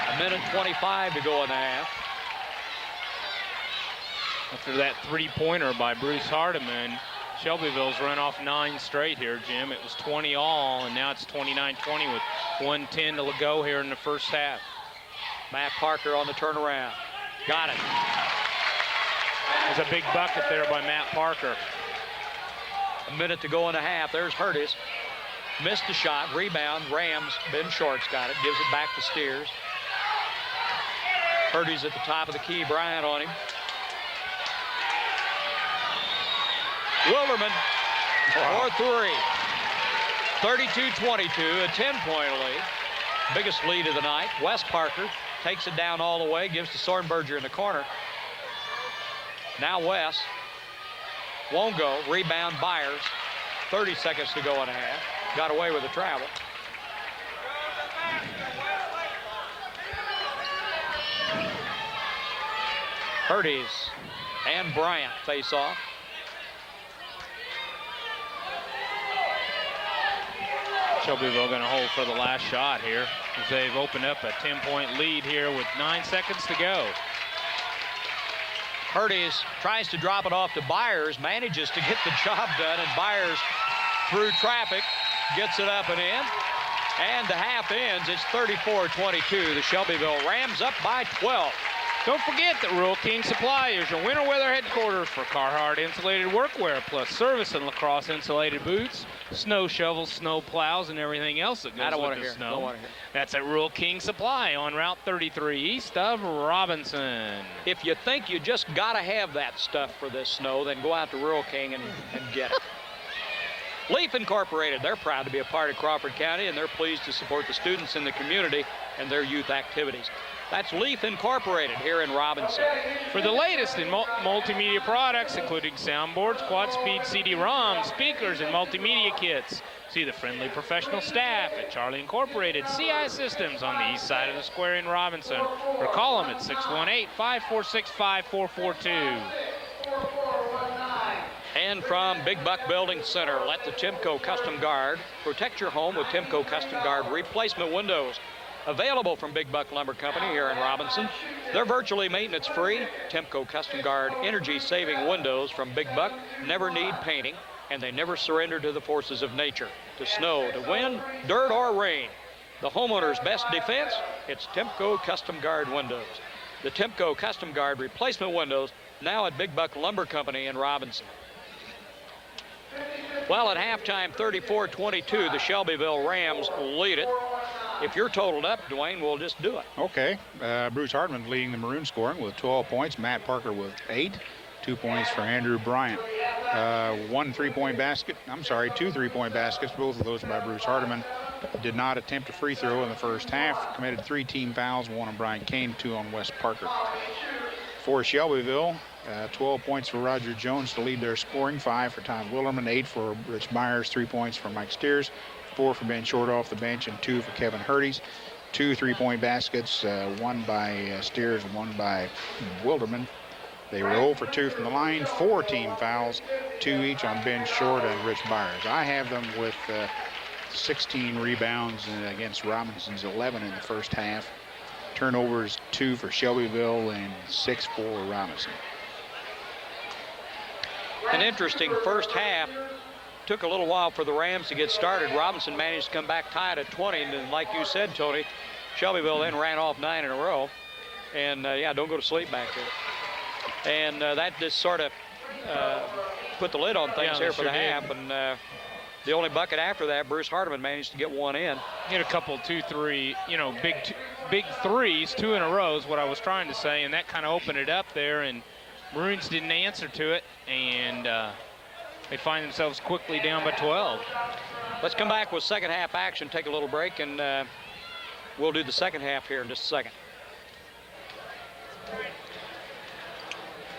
A minute 25 to go in the half. After that three-pointer by Bruce Hardiman, Shelbyville's run off 9 straight here, Jim. It was 20 all, and now it's 29-20 with 1:10 to go here in the first half. Matt Parker on the turnaround. Got it. There's a big bucket there by Matt Parker. A minute to go in the half. There's Hurtis. Missed the shot. Rebound. Rams. Ben Short's got it. Gives it back to Steers. Hurtis at the top of the key. Bryant on him. Wilderman for 3. 32-22, a 10-point lead. Biggest lead of the night. Wes Parker takes it down all the way, gives to Sornberger in the corner. Now Wes won't go. Rebound Byers. 30 seconds to go in a half. Got away with the travel. Hurtis and Bryant face off. Shelbyville going to hold for the last shot here as they've opened up a 10-point lead here with 9 seconds to go. Hurtis tries to drop it off to Byers, manages to get the job done, and Byers, through traffic, gets it up and in. And the half ends. It's 34-22. The Shelbyville Rams up by 12. Don't forget that Rural King Supply is your winter weather headquarters for Carhartt insulated workwear, plus service and lacrosse insulated boots, snow shovels, snow plows, and everything else that goes with the snow. I don't want to hear. That's at Rural King Supply on Route 33 east of Robinson. If you think you just got to have that stuff for this snow, then go out to Rural King and get it. Leaf Incorporated, they're proud to be a part of Crawford County, and they're pleased to support the students in the community and their youth activities. That's Leaf Incorporated here in Robinson. For the latest in multimedia products, including soundboards, quad-speed CD-ROM, speakers, and multimedia kits, see the friendly professional staff at Charlie Incorporated CI Systems on the east side of the square in Robinson, or call them at 618-546-5442. And from Big Buck Building Center, let the Timco Custom Guard protect your home with Timco Custom Guard replacement windows. Available from Big Buck Lumber Company here in Robinson. They're virtually maintenance-free. Timco Custom Guard energy-saving windows from Big Buck never need painting, and they never surrender to the forces of nature, to snow, to wind, dirt, or rain. The homeowner's best defense, it's Timco Custom Guard windows. The Timco Custom Guard replacement windows now at Big Buck Lumber Company in Robinson. Well, at halftime, 34-22, the Shelbyville Rams lead it. If you're totaled up, Dwayne, we'll just do it. Okay. Bruce Hartman leading the Maroon scoring with 12 points. Matt Parker with 8. 2 points for Andrew Bryant. 2 3-point baskets, both of those by Bruce Hardiman. Did not attempt a free throw in the first half. Committed 3 team fouls, 1 on Brian Kane, 2 on Wes Parker. For Shelbyville, 12 points for Roger Jones to lead their scoring, 5 for Tom Wilderman, 8 for Rich Myers, 3 points for Mike Steers, 4 for Ben Short off the bench, and 2 for Kevin Hurtis. 2 3-point baskets, 1 by Steers and 1 by Wilderman. They were 0 for 2 from the line, 4 team fouls, 2 each on Ben Short and Rich Myers. I have them with 16 rebounds against Robinson's 11 in the first half. Turnovers 2 for Shelbyville and 6 for Robinson. An interesting first half. Took a little while for the Rams to get started. Robinson managed to come back tied at 20, and then, like you said, Tony, Shelbyville then ran off 9 in a row. And, yeah, don't go to sleep back there. And that just sort of put the lid on things here for the half. And the only bucket after that, Bruce Hardiman managed to get 1 in. Hit a couple 2-3, big threes, 2 in a row is what I was trying to say, and that kind of opened it up there, and Maroons didn't answer to it, and they find themselves quickly down by 12. Let's come back with second half action, take a little break, and we'll do the second half here in just a second.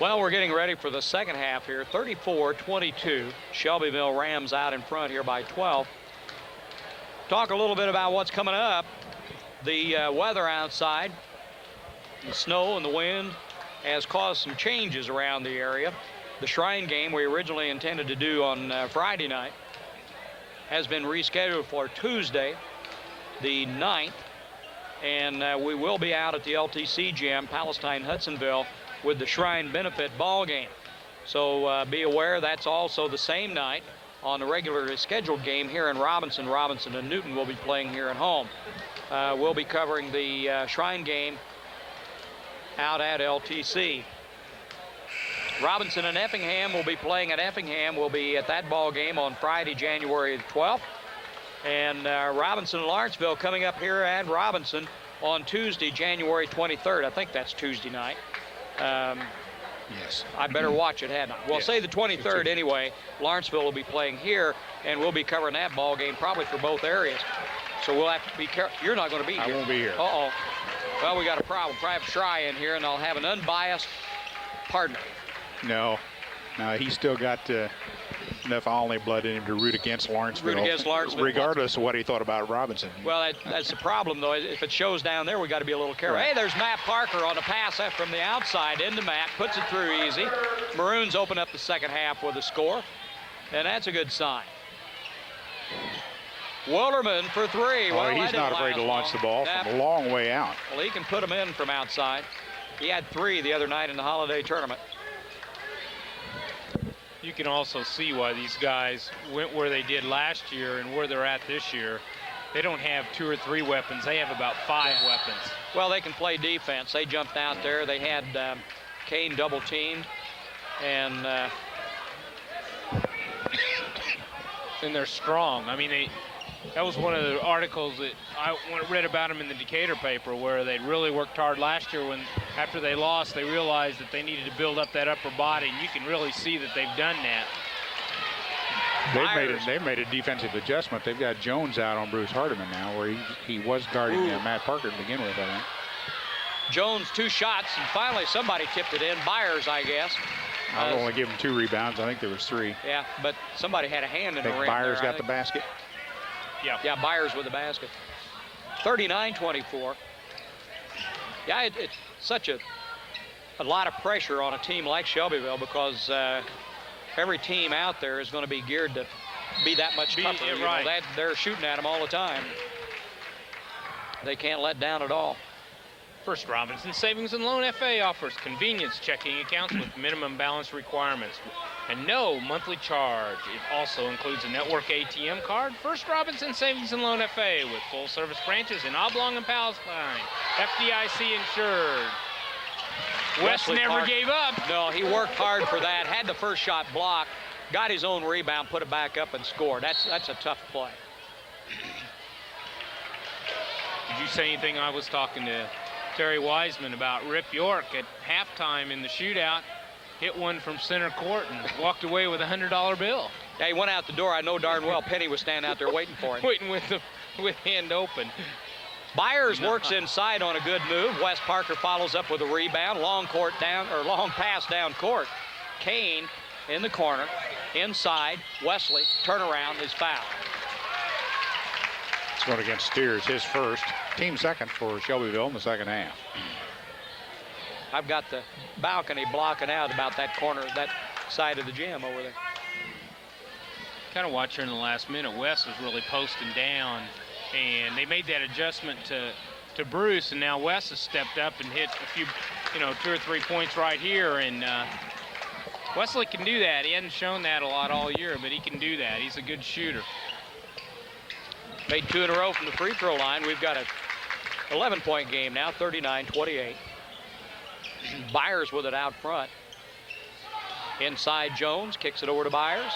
Well, we're getting ready for the second half here. 34-22. Shelbyville Rams out in front here by 12. Talk a little bit about what's coming up. The weather outside, the snow and the wind has caused some changes around the area. The Shrine game we originally intended to do on Friday night has been rescheduled for Tuesday, the 9th And we will be out at the LTC Gym, Palestine Hudsonville, with the Shrine Benefit ball game. So be aware that's also the same night on the regularly scheduled game here in Robinson. Robinson and Newton will be playing here at home. We'll be covering the Shrine game out at LTC. Robinson and Effingham will be playing at Effingham. We'll be at that ball game on Friday, January 12th. And Robinson and Lawrenceville coming up here at Robinson on Tuesday, January 23rd. I think that's Tuesday night. Yes. I better watch it, hadn't I? Well, Yes. say the 23rd anyway. Lawrenceville will be playing here, and we'll be covering that ball game probably for both areas. So we'll have to be careful. You're not going to be here. I won't be here. Uh-oh. Well, we got a problem. Probably have Shry in here, and I'll have an unbiased partner. No, he's still got enough Olney blood in him to root against Lawrenceville. Root against Lawrenceville. Regardless of what he thought about Robinson. Well, that's the problem, though. If it shows down there, we got to be a little careful. Right. Hey, there's Matt Parker on a pass from the outside into Matt. Puts it through easy. Maroons open up the second half with a score, and that's a good sign. Wilderman for three. Well, he's not afraid to launch the ball from a long way out. Well, he can put them in from outside. He had 3 the other night in the holiday tournament. You can also see why these guys went where they did last year and where they're at this year. They don't have 2 or 3 weapons. They have about 5 weapons. Well, they can play defense. They jumped out there. They had Kane double teamed, and they're strong. I mean, that was one of the articles that I read about them in the Decatur paper, where they really worked hard last year. When after they lost, they realized that they needed to build up that upper body, and you can really see that they've done that. They've made a defensive adjustment. They've got Jones out on Bruce Hardiman now, where he was guarding Matt Parker to begin with, I think. Jones 2 shots, and finally somebody tipped it in. Byers, I guess. I'll only give him 2 rebounds. I think there was 3. Yeah, but somebody had a hand in the ring. Byers there, got the basket. Yeah, Byers with the basket. 39-24. Yeah, it's such a lot of pressure on a team like Shelbyville, because every team out there is going to be geared to be that much tougher. You know, they're shooting at them all the time. They can't let down at all. First Robinson Savings and Loan FA offers convenience checking accounts with minimum balance requirements and no monthly charge. It also includes a network ATM card. First Robinson Savings and Loan FA with full service branches in Oblong and Palestine. FDIC insured. West never gave up. No, he worked hard for that. Had the first shot blocked, got his own rebound, put it back up and scored. That's a tough play. Did you say anything? I was talking to Terry Wiseman about Rip York at halftime in the shootout. Hit one from center court and walked away with a $100 bill. Yeah, he went out the door. I know darn well Penny was standing out there waiting for him. Waiting with hand open. Byers works inside on a good move. Wes Parker follows up with a rebound. Long pass down court. Kane in the corner. Inside. Wesley, turnaround, is fouled. It's going against Steers, his first. Team second for Shelbyville in the second half. I've got the balcony blocking out about that corner, that side of the gym over there. Kind of watch her in the last minute. Wes was really posting down, and they made that adjustment to Bruce, and now Wes has stepped up and hit a few, 2 or 3 points right here, and Wesley can do that. He hasn't shown that a lot all year, but he can do that. He's a good shooter. Made 2 in a row from the free throw line. We've got a 11-point game now, 39-28. Byers with it out front. Inside Jones, kicks it over to Byers.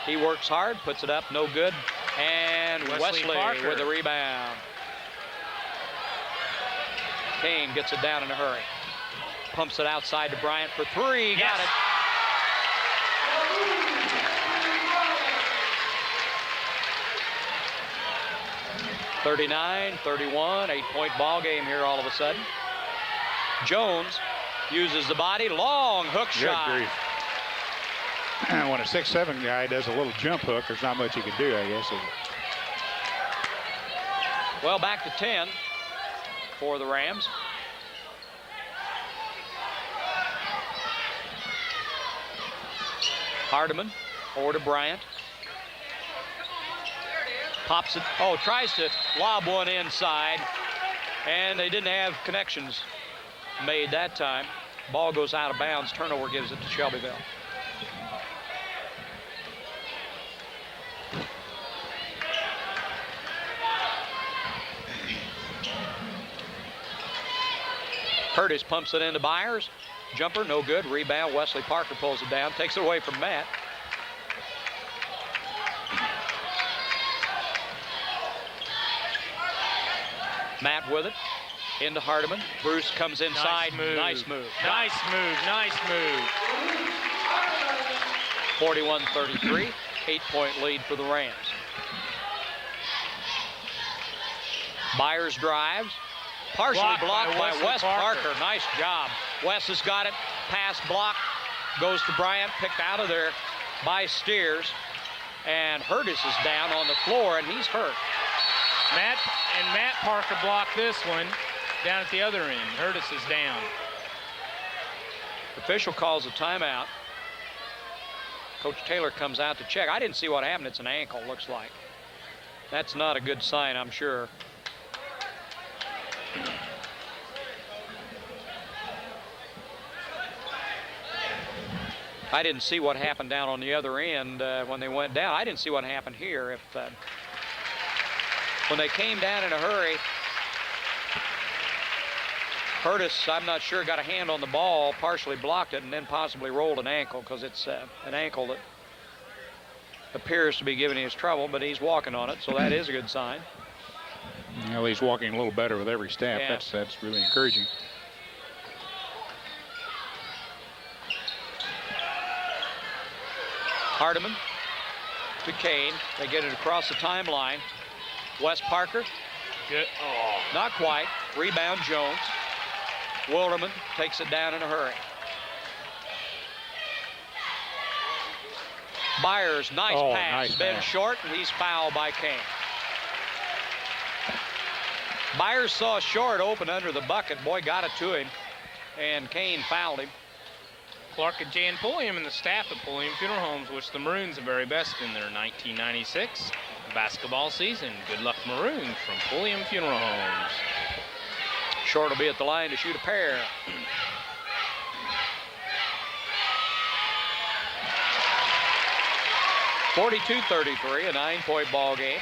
He works hard, puts it up, no good. And Wesley with a rebound. Kane gets it down in a hurry. Pumps it outside to Bryant for 3, got it. (39-31), 8-point ball game here all of a sudden. Jones uses the body, long hook shot. Good grief. When a 6'7" guy does a little jump hook, there's not much he can do, I guess. Well, back to 10 for the Rams. Hardiman over to Bryant. Pops it, tries to lob one inside. And they didn't have connections made that time. Ball goes out of bounds. Turnover gives it to Shelbyville. Curtis pumps it into Byers. Jumper, no good. Rebound. Wesley Parker pulls it down. Takes it away from Matt. Matt with it. Into Hardiman. Bruce comes inside. Nice move. Nice move. Nice move. 41-33. 8-point lead for the Rams. Byers drives. Partially blocked by Wes Parker. Nice job. Wes has got it. Pass block. Goes to Bryant. Picked out of there by Steers. And Hurtis is down on the floor, and he's hurt. Matt Parker blocked this one down at the other end. Hurtis is down. Official calls a timeout. Coach Taylor comes out to check. I didn't see what happened. It's an ankle, looks like. That's not a good sign, I'm sure. I didn't see what happened down on the other end when they went down. I didn't see what happened here. If when they came down in a hurry, Curtis, I'm not sure, got a hand on the ball, partially blocked it, and then possibly rolled an ankle, because it's an ankle that appears to be giving his trouble, but he's walking on it, so that is a good sign. Well, he's walking a little better with every step. Yeah. That's really encouraging. Hardiman to Kane. They get it across the timeline. Wes Parker. Good. Oh. Not quite. Rebound Jones. Wilderman takes it down in a hurry. Byers, nice pass. Nice Been pass. short, and he's fouled by Kane. Byers saw Short open under the bucket. Boy, got it to him, and Kane fouled him. Clark and Jan Pulliam and the staff at Pulliam Funeral Homes wish the Maroons the very best in their 1996 basketball season. Good luck, Maroons, from Pulliam Funeral Homes. Short will be at the line to shoot a pair. (42-33), a 9-point ball game.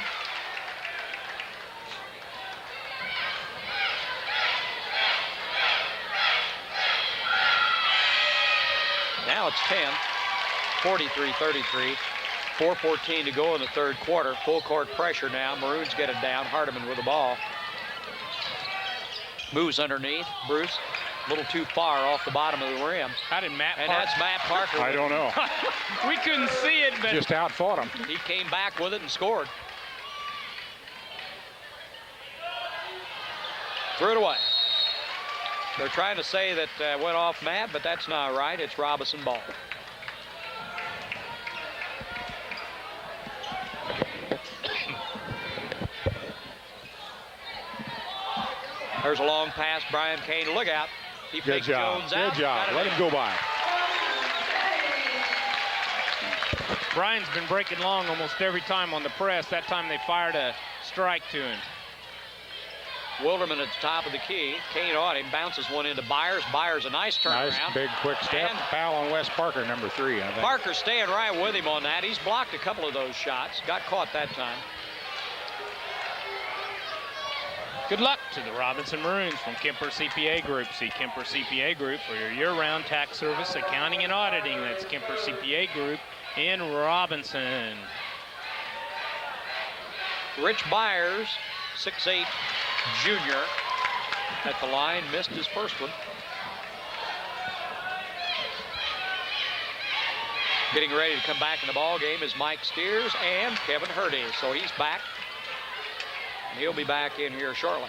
Now it's 10, 43-33, 4:14 to go in the third quarter. Full court pressure now. Maroons get it down. Hardiman with the ball. Moves underneath. Bruce, a little too far off the bottom of the rim. How did Matt And Parker? that's Matt Parker. I don't know. We couldn't see it, but Just outfought him. He came back with it and scored. Threw it away. They're trying to say that went off Matt, but that's not right. It's Robinson ball. There's a long pass. Brian Kane, look out. He Good faked job. Jones Good out. job. Got it Let in. him go by. Brian's been breaking long almost every time on the press. That time they fired a strike to him. Wilderman at the top of the key. Kane on him, bounces one into Byers. Byers a nice turnaround. Nice, big, quick step. And Foul on Wes Parker, number 3, I think. Parker staying right with him on that. He's blocked a couple of those shots. Got caught that time. Good luck to the Robinson Maroons from Kemper CPA Group. See Kemper CPA Group for your year-round tax service, accounting, and auditing. That's Kemper CPA Group in Robinson. Rich Byers, 6'8" junior, at the line, missed his first one. Getting ready to come back in the ball game is Mike Steers and Kevin Hurdy. So he's back. And he'll be back in here shortly.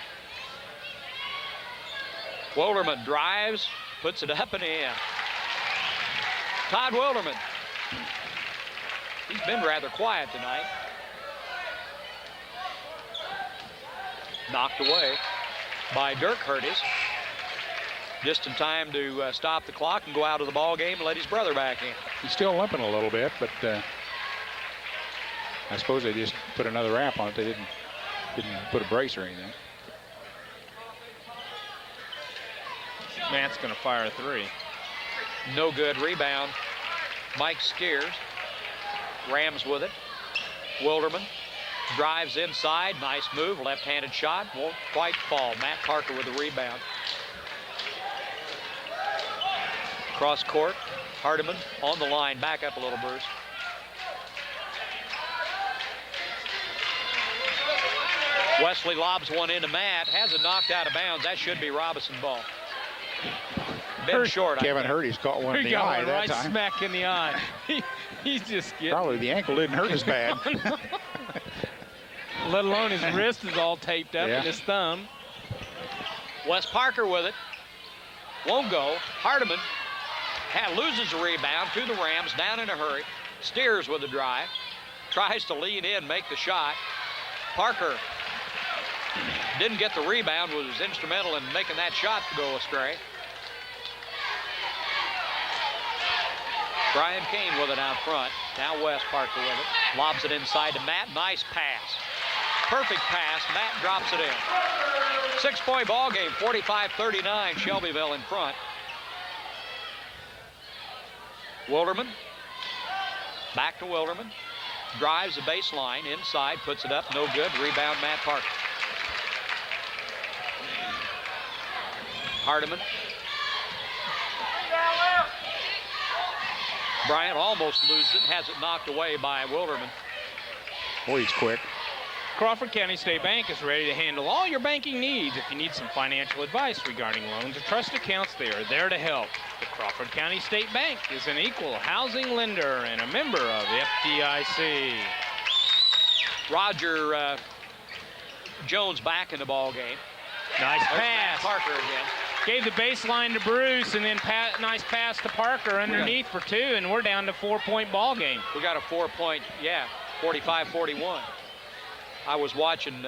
Wilderman drives, puts it up and in. Todd Wilderman. He's been rather quiet tonight. Knocked away by Dirk Hurtis. Just in time to stop the clock and go out of the ball game and let his brother back in. He's still limping a little bit, but I suppose they just put another wrap on it. They didn't put a brace or anything. Matt's going to fire a three. No good. Rebound. Mike Steers. Rams with it. Wilderman drives inside. Nice move. Left-handed shot. Won't quite fall. Matt Parker with the rebound. Cross court. Hardiman on the line. Back up a little, Bruce. Wesley lobs one into Matt. Has it knocked out of bounds. That should be Robinson ball. Been short. Kevin Hurdy's caught one in He the got eye one that right time. smack in the eye. He's just getting. Probably the ankle didn't hurt as bad. Let alone his wrist is all taped up Yeah. and his thumb. Wes Parker with it. Won't go. Hardiman loses the rebound to the Rams, down in a hurry. Steers with the drive. Tries to lean in, make the shot. Parker didn't get the rebound, was instrumental in making that shot go astray. Brian Kane with it out front. Now Wes Parker with it. Lobs it inside to Matt. Nice pass. Perfect pass. Matt drops it in. 6-point ball game, 45-39. Shelbyville in front. Wilderman. Back to Wilderman. Drives the baseline inside, puts it up. No good. Rebound, Matt Parker. Hardiman. Bryant almost loses it, has it knocked away by Wilderman. Boy, he's quick. Crawford County State Bank is ready to handle all your banking needs. If you need some financial advice regarding loans or trust accounts, they are there to help. The Crawford County State Bank is an equal housing lender and a member of FDIC. Roger Jones back in the ball game. Nice There's pass. Matt Parker again. Gave the baseline to Bruce and then nice pass to Parker underneath for two, and we're down to 4-point ball game. We got a 4-point, 45-41. I was watching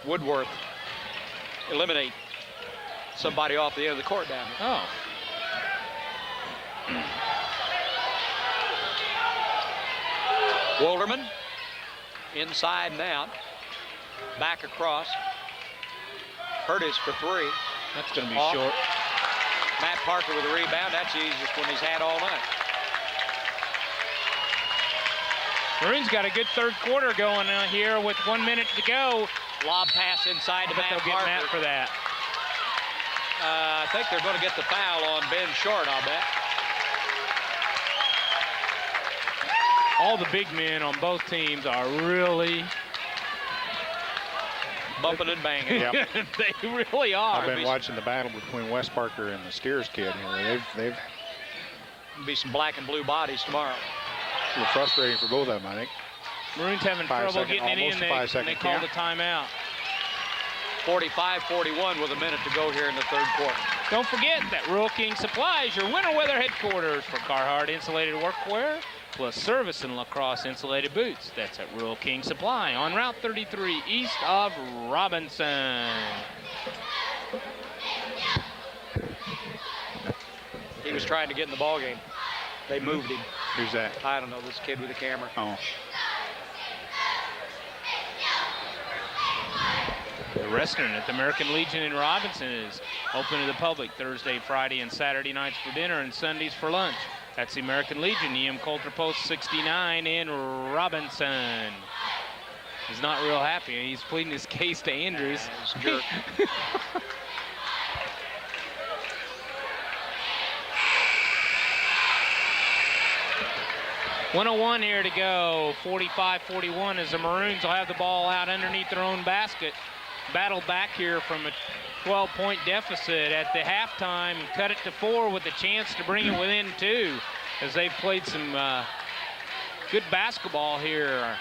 Woodworth eliminate somebody off the end of the court down here. Oh. Wilderman, inside and out. Back across. Curtis for three. That's going to be Off. short. Matt Parker with the rebound. That's the easiest one he's had all night. Maroons got a good third quarter going on here with 1 minute to go. Lob pass inside to I bet Matt they'll get Parker. Matt for that. I think they're going to get the foul on Ben Short, I'll bet. All the big men on both teams are really Bumping and banging. Yep. they really are. I've been watching the battle between Wes Parker and the Steers kid here. They've Be some black and blue bodies tomorrow. a little frustrating for both of them, I think. Maroons having trouble getting it in. They called a timeout. 45-41 with a minute to go here in the third quarter. Don't forget that Rural King Supply is your winter weather headquarters for Carhartt insulated workwear, plus service and lacrosse insulated boots. That's at Rural King Supply on Route 33 east of Robinson. He was trying to get in the ball game. They moved him. Who's that? I don't know, this kid with the camera. Oh. The restaurant at the American Legion in Robinson is open to the public Thursday, Friday, and Saturday nights for dinner and Sundays for lunch. That's the American Legion, E.M. Coulter Post 69 in Robinson. He's not real happy. He's pleading his case to Andrews. He's a jerk. 101 here to go. 45-41 as the Maroons will have the ball out underneath their own basket. Battle back here from a 12-point deficit at the halftime. Cut it to 4 with a chance to bring it within 2 as they've played some good basketball here.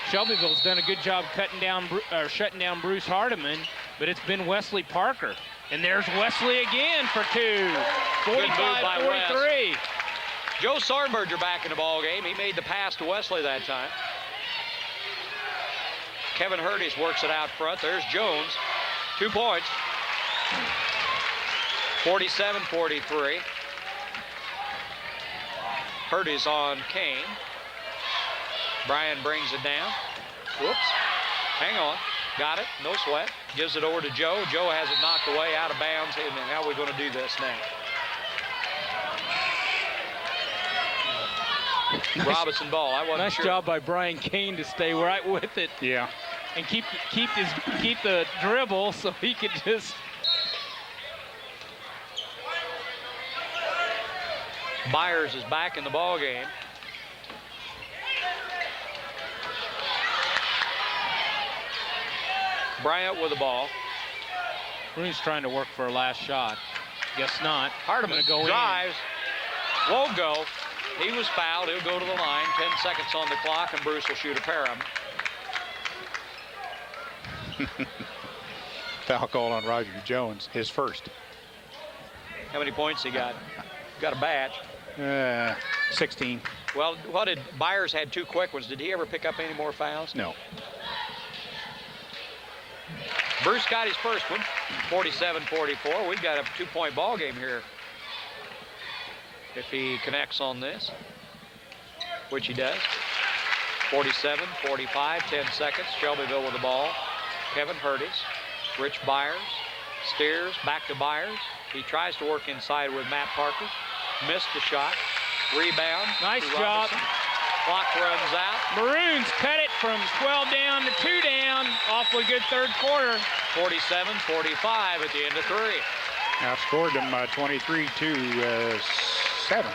Shelbyville's done a good job shutting down Bruce Hardiman, but it's been Wesley Parker. And there's Wesley again for 2. 45-43. Joe Sornberger back in the ball game. He made the pass to Wesley that time. Kevin Hurdy's works it out front. There's Jones. 2 points. 47-43. Hurdy's on Kane. Bryan brings it down. Whoops. Hang on. Got it. No sweat. gives it over to Joe. Joe has it knocked away out of bounds. And how are we going to do this now? Robinson ball. I wasn't Nice sure. job by Brian Kane to stay right with it. Yeah. And keep the dribble so he could just. Byers is back in the ball game. Bryant with the ball. Rooney's trying to work for a last shot. Guess not. Hardiman Gonna go drives. Won't go. He was fouled. He'll go to the line. 10 seconds on the clock, and Bruce will shoot a pair of them. Foul call on Roger Jones, his first. How many points he got? Got a badge. 16. Well, what did Byers had 2 quick ones? Did he ever pick up any more fouls? No. Bruce got his first one, 47-44. We've got a 2-point ball game here. If he connects on this, which he does. 47-45, 10 seconds. Shelbyville with the ball. Kevin Hurtis, Rich Byers, steers back to Byers. He tries to work inside with Matt Parker. Missed the shot. Rebound. Nice to job. Robinson. Clock runs out. Maroons cut it from 12 down to 2 down. Awfully good third quarter. 47-45 at the end of 3. Outscored them 23-7.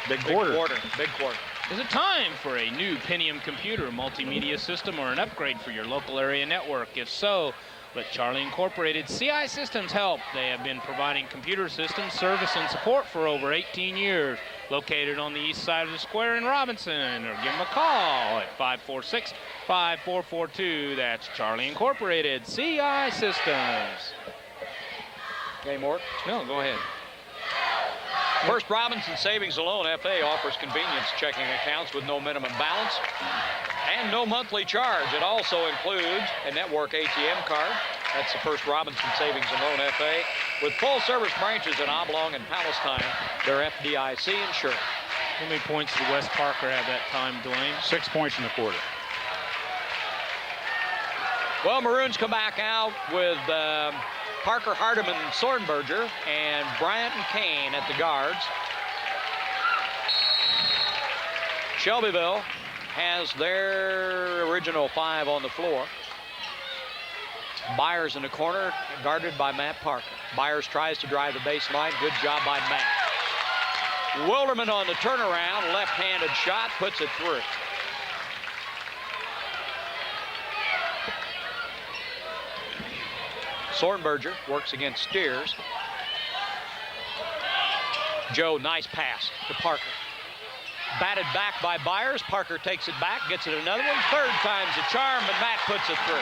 Big quarter. Big quarter. Is it time for a new Pentium computer, multimedia system, or an upgrade for your local area network? If so, let Charlie Incorporated CI Systems help. They have been providing computer systems, service, and support for over 18 years. Located on the east side of the square in Robinson, or give them a call at 546-5442. That's Charlie Incorporated, CI Systems. Any more? No, go ahead. First Robinson Savings and Loan FA offers convenience checking accounts with no minimum balance and no monthly charge. It also includes a network ATM card. That's the First Robinson Savings and Loan FA with full service branches in Oblong and Palestine. They're FDIC insured. How many points did West Parker have that time, Dwayne? 6 points in the quarter. Well, Maroons come back out with Parker, Hardiman, Sornberger, and Bryant and Kane at the guards. Shelbyville has their original 5 on the floor. Byers in the corner, guarded by Matt Parker. Byers tries to drive the baseline. Good job by Matt. Wilderman on the turnaround, left-handed shot, puts it through. Sornberger works against Steers. Joe, nice pass to Parker. Batted back by Byers. Parker takes it back, gets it another one. Third time's a charm, but Matt puts it through.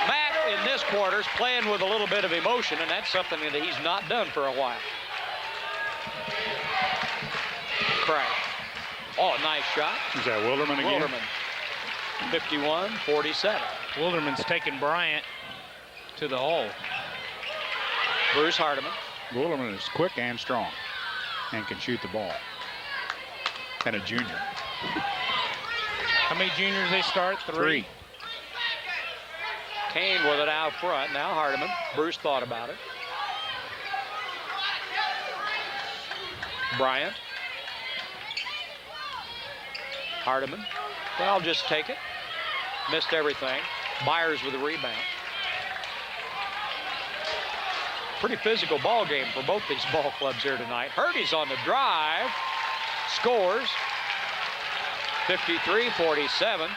Matt, in this quarter, is playing with a little bit of emotion, and that's something that he's not done for a while. Crash. Oh, nice shot. Is that Wilderman again? Wilderman. 51-47. Wilderman's taking Bryant to the hole. Bruce Hardiman. Wilderman is quick and strong and can shoot the ball. And a junior. How many juniors they start? 3. Kane with it out front. Now Hardiman. Bruce thought about it. Bryant. Hardiman. Well, I'll just take it. Missed everything. Byers with the rebound. Pretty physical ball game for both these ball clubs here tonight. Hurdy's on the drive. Scores. 53-47.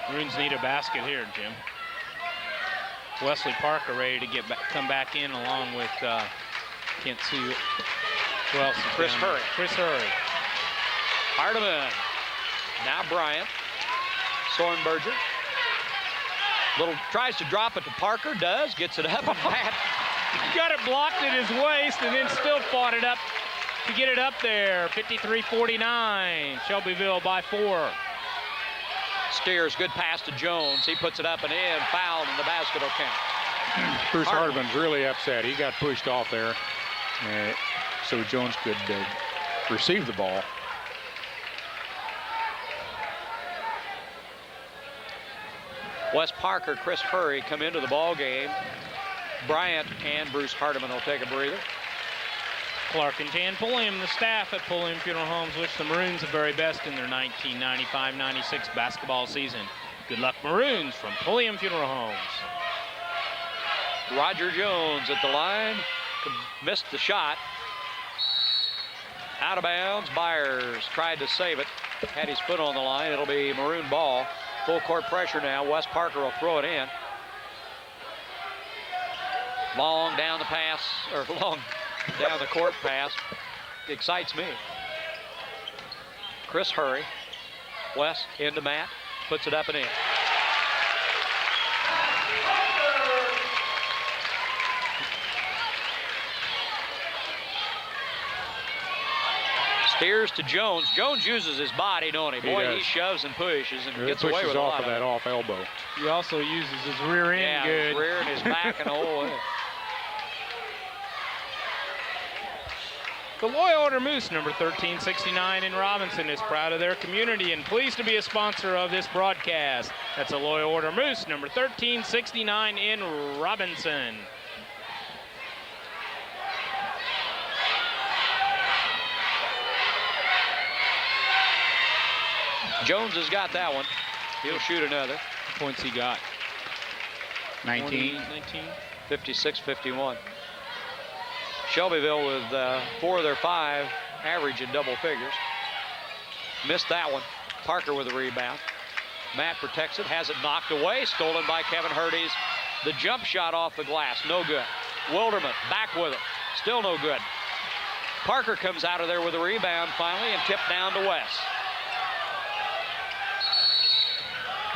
Maroons need a basket here, Jim. Wesley Parker ready to come back in along with can't see who else is Chris down there. Hurry. Chris Hurry. Hardiman. Now Bryant. Sornberger. Little tries to drop it to Parker. Does. Gets it up. And Matt Got it blocked at his waist and then still fought it up to get it up there. 53-49. Shelbyville by 4. Steers. Good pass to Jones. He puts it up and in. Fouled, and the basket will count. Bruce Hardiman's really upset. He got pushed off there so Jones could receive the ball. Wes Parker, Chris Hurry come into the ball game. Bryant and Bruce Hardiman will take a breather. Clark and Jan Pulliam, the staff at Pulliam Funeral Homes, wish the Maroons the very best in their 1995-96 basketball season. Good luck, Maroons, from Pulliam Funeral Homes. Roger Jones at the line. Missed the shot. Out of bounds. Byers tried to save it. Had his foot on the line. It'll be Maroon ball. Full court pressure now. Wes Parker will throw it in. Long down the pass, or long down the court pass. Excites me. Chris Hurry. Wes into Matt. Puts it up and in. Steers to Jones. Jones uses his body, don't he? Boy, he shoves and pushes and gets away with a lot of that off elbow. He also uses his rear end good. His rear and his back and the whole way. The Loyal Order Moose, number 1369 in Robinson, is proud of their community and pleased to be a sponsor of this broadcast. That's a Loyal Order Moose, number 1369 in Robinson. Jones has got that one. He'll shoot another. Points he got? 19. 56-51. Shelbyville with 4 of their 5 average in double figures. Missed that one. Parker with a rebound. Matt protects it, has it knocked away, stolen by Kevin Hurdy's. The jump shot off the glass, no good. Wilderman back with it, still no good. Parker comes out of there with a rebound finally and tipped down to Wes.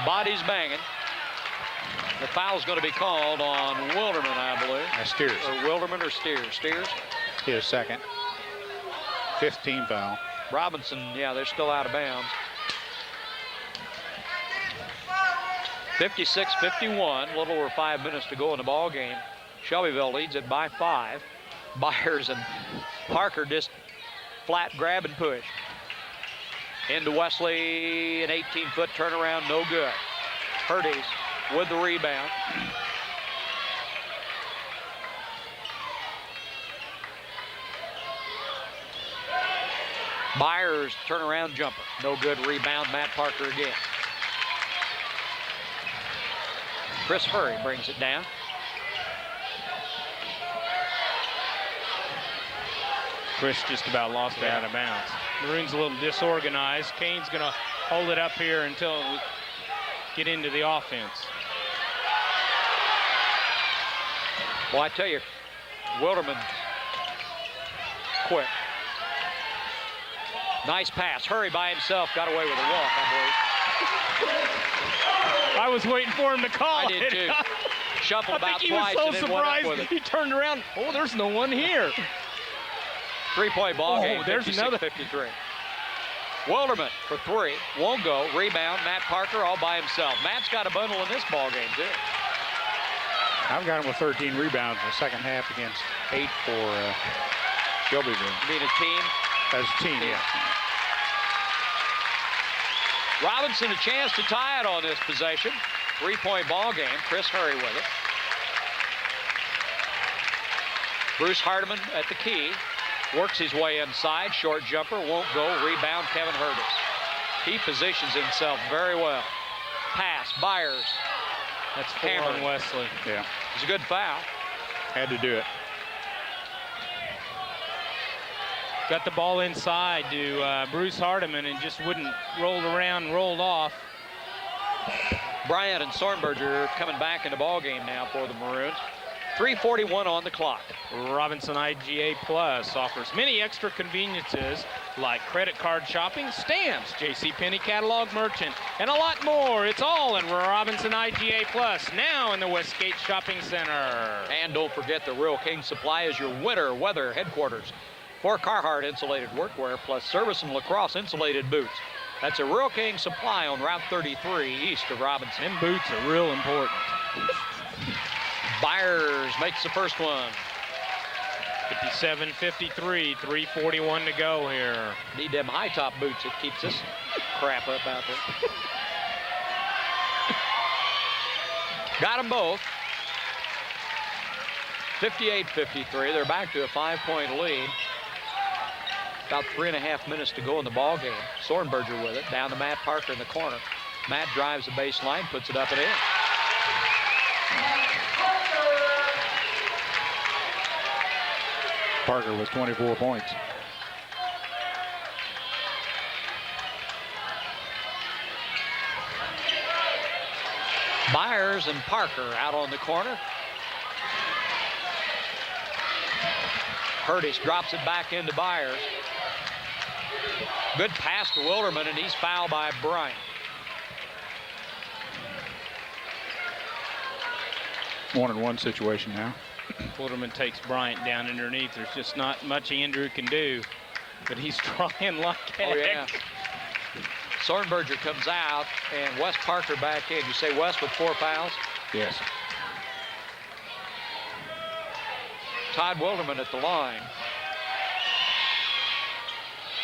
Bodies banging. The foul's going to be called on Wilderman, I believe. Steers. Or Wilderman or Steers? Steers? His second. 15 foul. Robinson, yeah, they're still out of bounds. 56-51, a little over 5 minutes to go in the ball game. Shelbyville leads it by 5. Byers and Parker just flat grab and push. Into Wesley, an 18-foot turnaround, no good. Hurdy's with the rebound. Byers turnaround jumper, no good. Rebound, Matt Parker again. Chris Hurry brings it down. Chris just about lost it out of bounds. Maroon's a little disorganized. Kane's going to hold it up here until we get into the offense. Well, I tell you, Wilderman quick. Nice pass. Hurry by himself. Got away with a walk, I believe. I was waiting for him to call I did too. Shuffled about twice and then went up with it. He turned around. Oh, there's no one here. 3-point ball game, there's 56-53. Wilderman for 3, won't go. Rebound, Matt Parker all by himself. Matt's got a bundle in this ball game too. I've got him with 13 rebounds in the second half against 8 for Shelbyville. Being a team. As a team, yeah. Robinson a chance to tie it on this possession. 3-point ball game. Chris Hurry with it. Bruce Hardiman at the key. Works his way inside. Short jumper. Won't go. Rebound, Kevin Hurtis. He positions himself very well. Pass. Byers. That's 4 on Wesley. Yeah. It's a good foul. Had to do it. Got the ball inside to Bruce Hardiman and just wouldn't roll around, rolled off. Bryant and Sornberger coming back in the ball game now for the Maroons. 3:41 on the clock. Robinson IGA Plus offers many extra conveniences like credit card shopping, stamps, JCPenney catalog merchant, and a lot more. It's all in Robinson IGA Plus, now in the Westgate Shopping Center. And don't forget the Real King Supply is your winter weather headquarters for Carhartt insulated workwear plus Service and Lacrosse insulated boots. That's a Real King Supply on Route 33 east of Robinson. Them boots are real important. Byers makes the first one. 57-53, 3:41 to go here. Need them high top boots that keeps this crap up out there. Got them both. 58-53. They're back to a 5-point lead. About 3.5 minutes to go in the ball game. Sornberger with it. Down to Matt Parker in the corner. Matt drives the baseline, puts it up and in. Parker with 24 points. Byers and Parker out on the corner. Curtis drops it back into Byers. Good pass to Wilderman, and he's fouled by Bryant. One-on-one situation now. Wilderman takes Bryant down underneath. There's just not much Andrew can do, but he's trying like heck. Oh, yeah. Sornberger comes out, and Wes Parker back in. You say Wes with 4 fouls? Yes. Todd Wilderman at the line.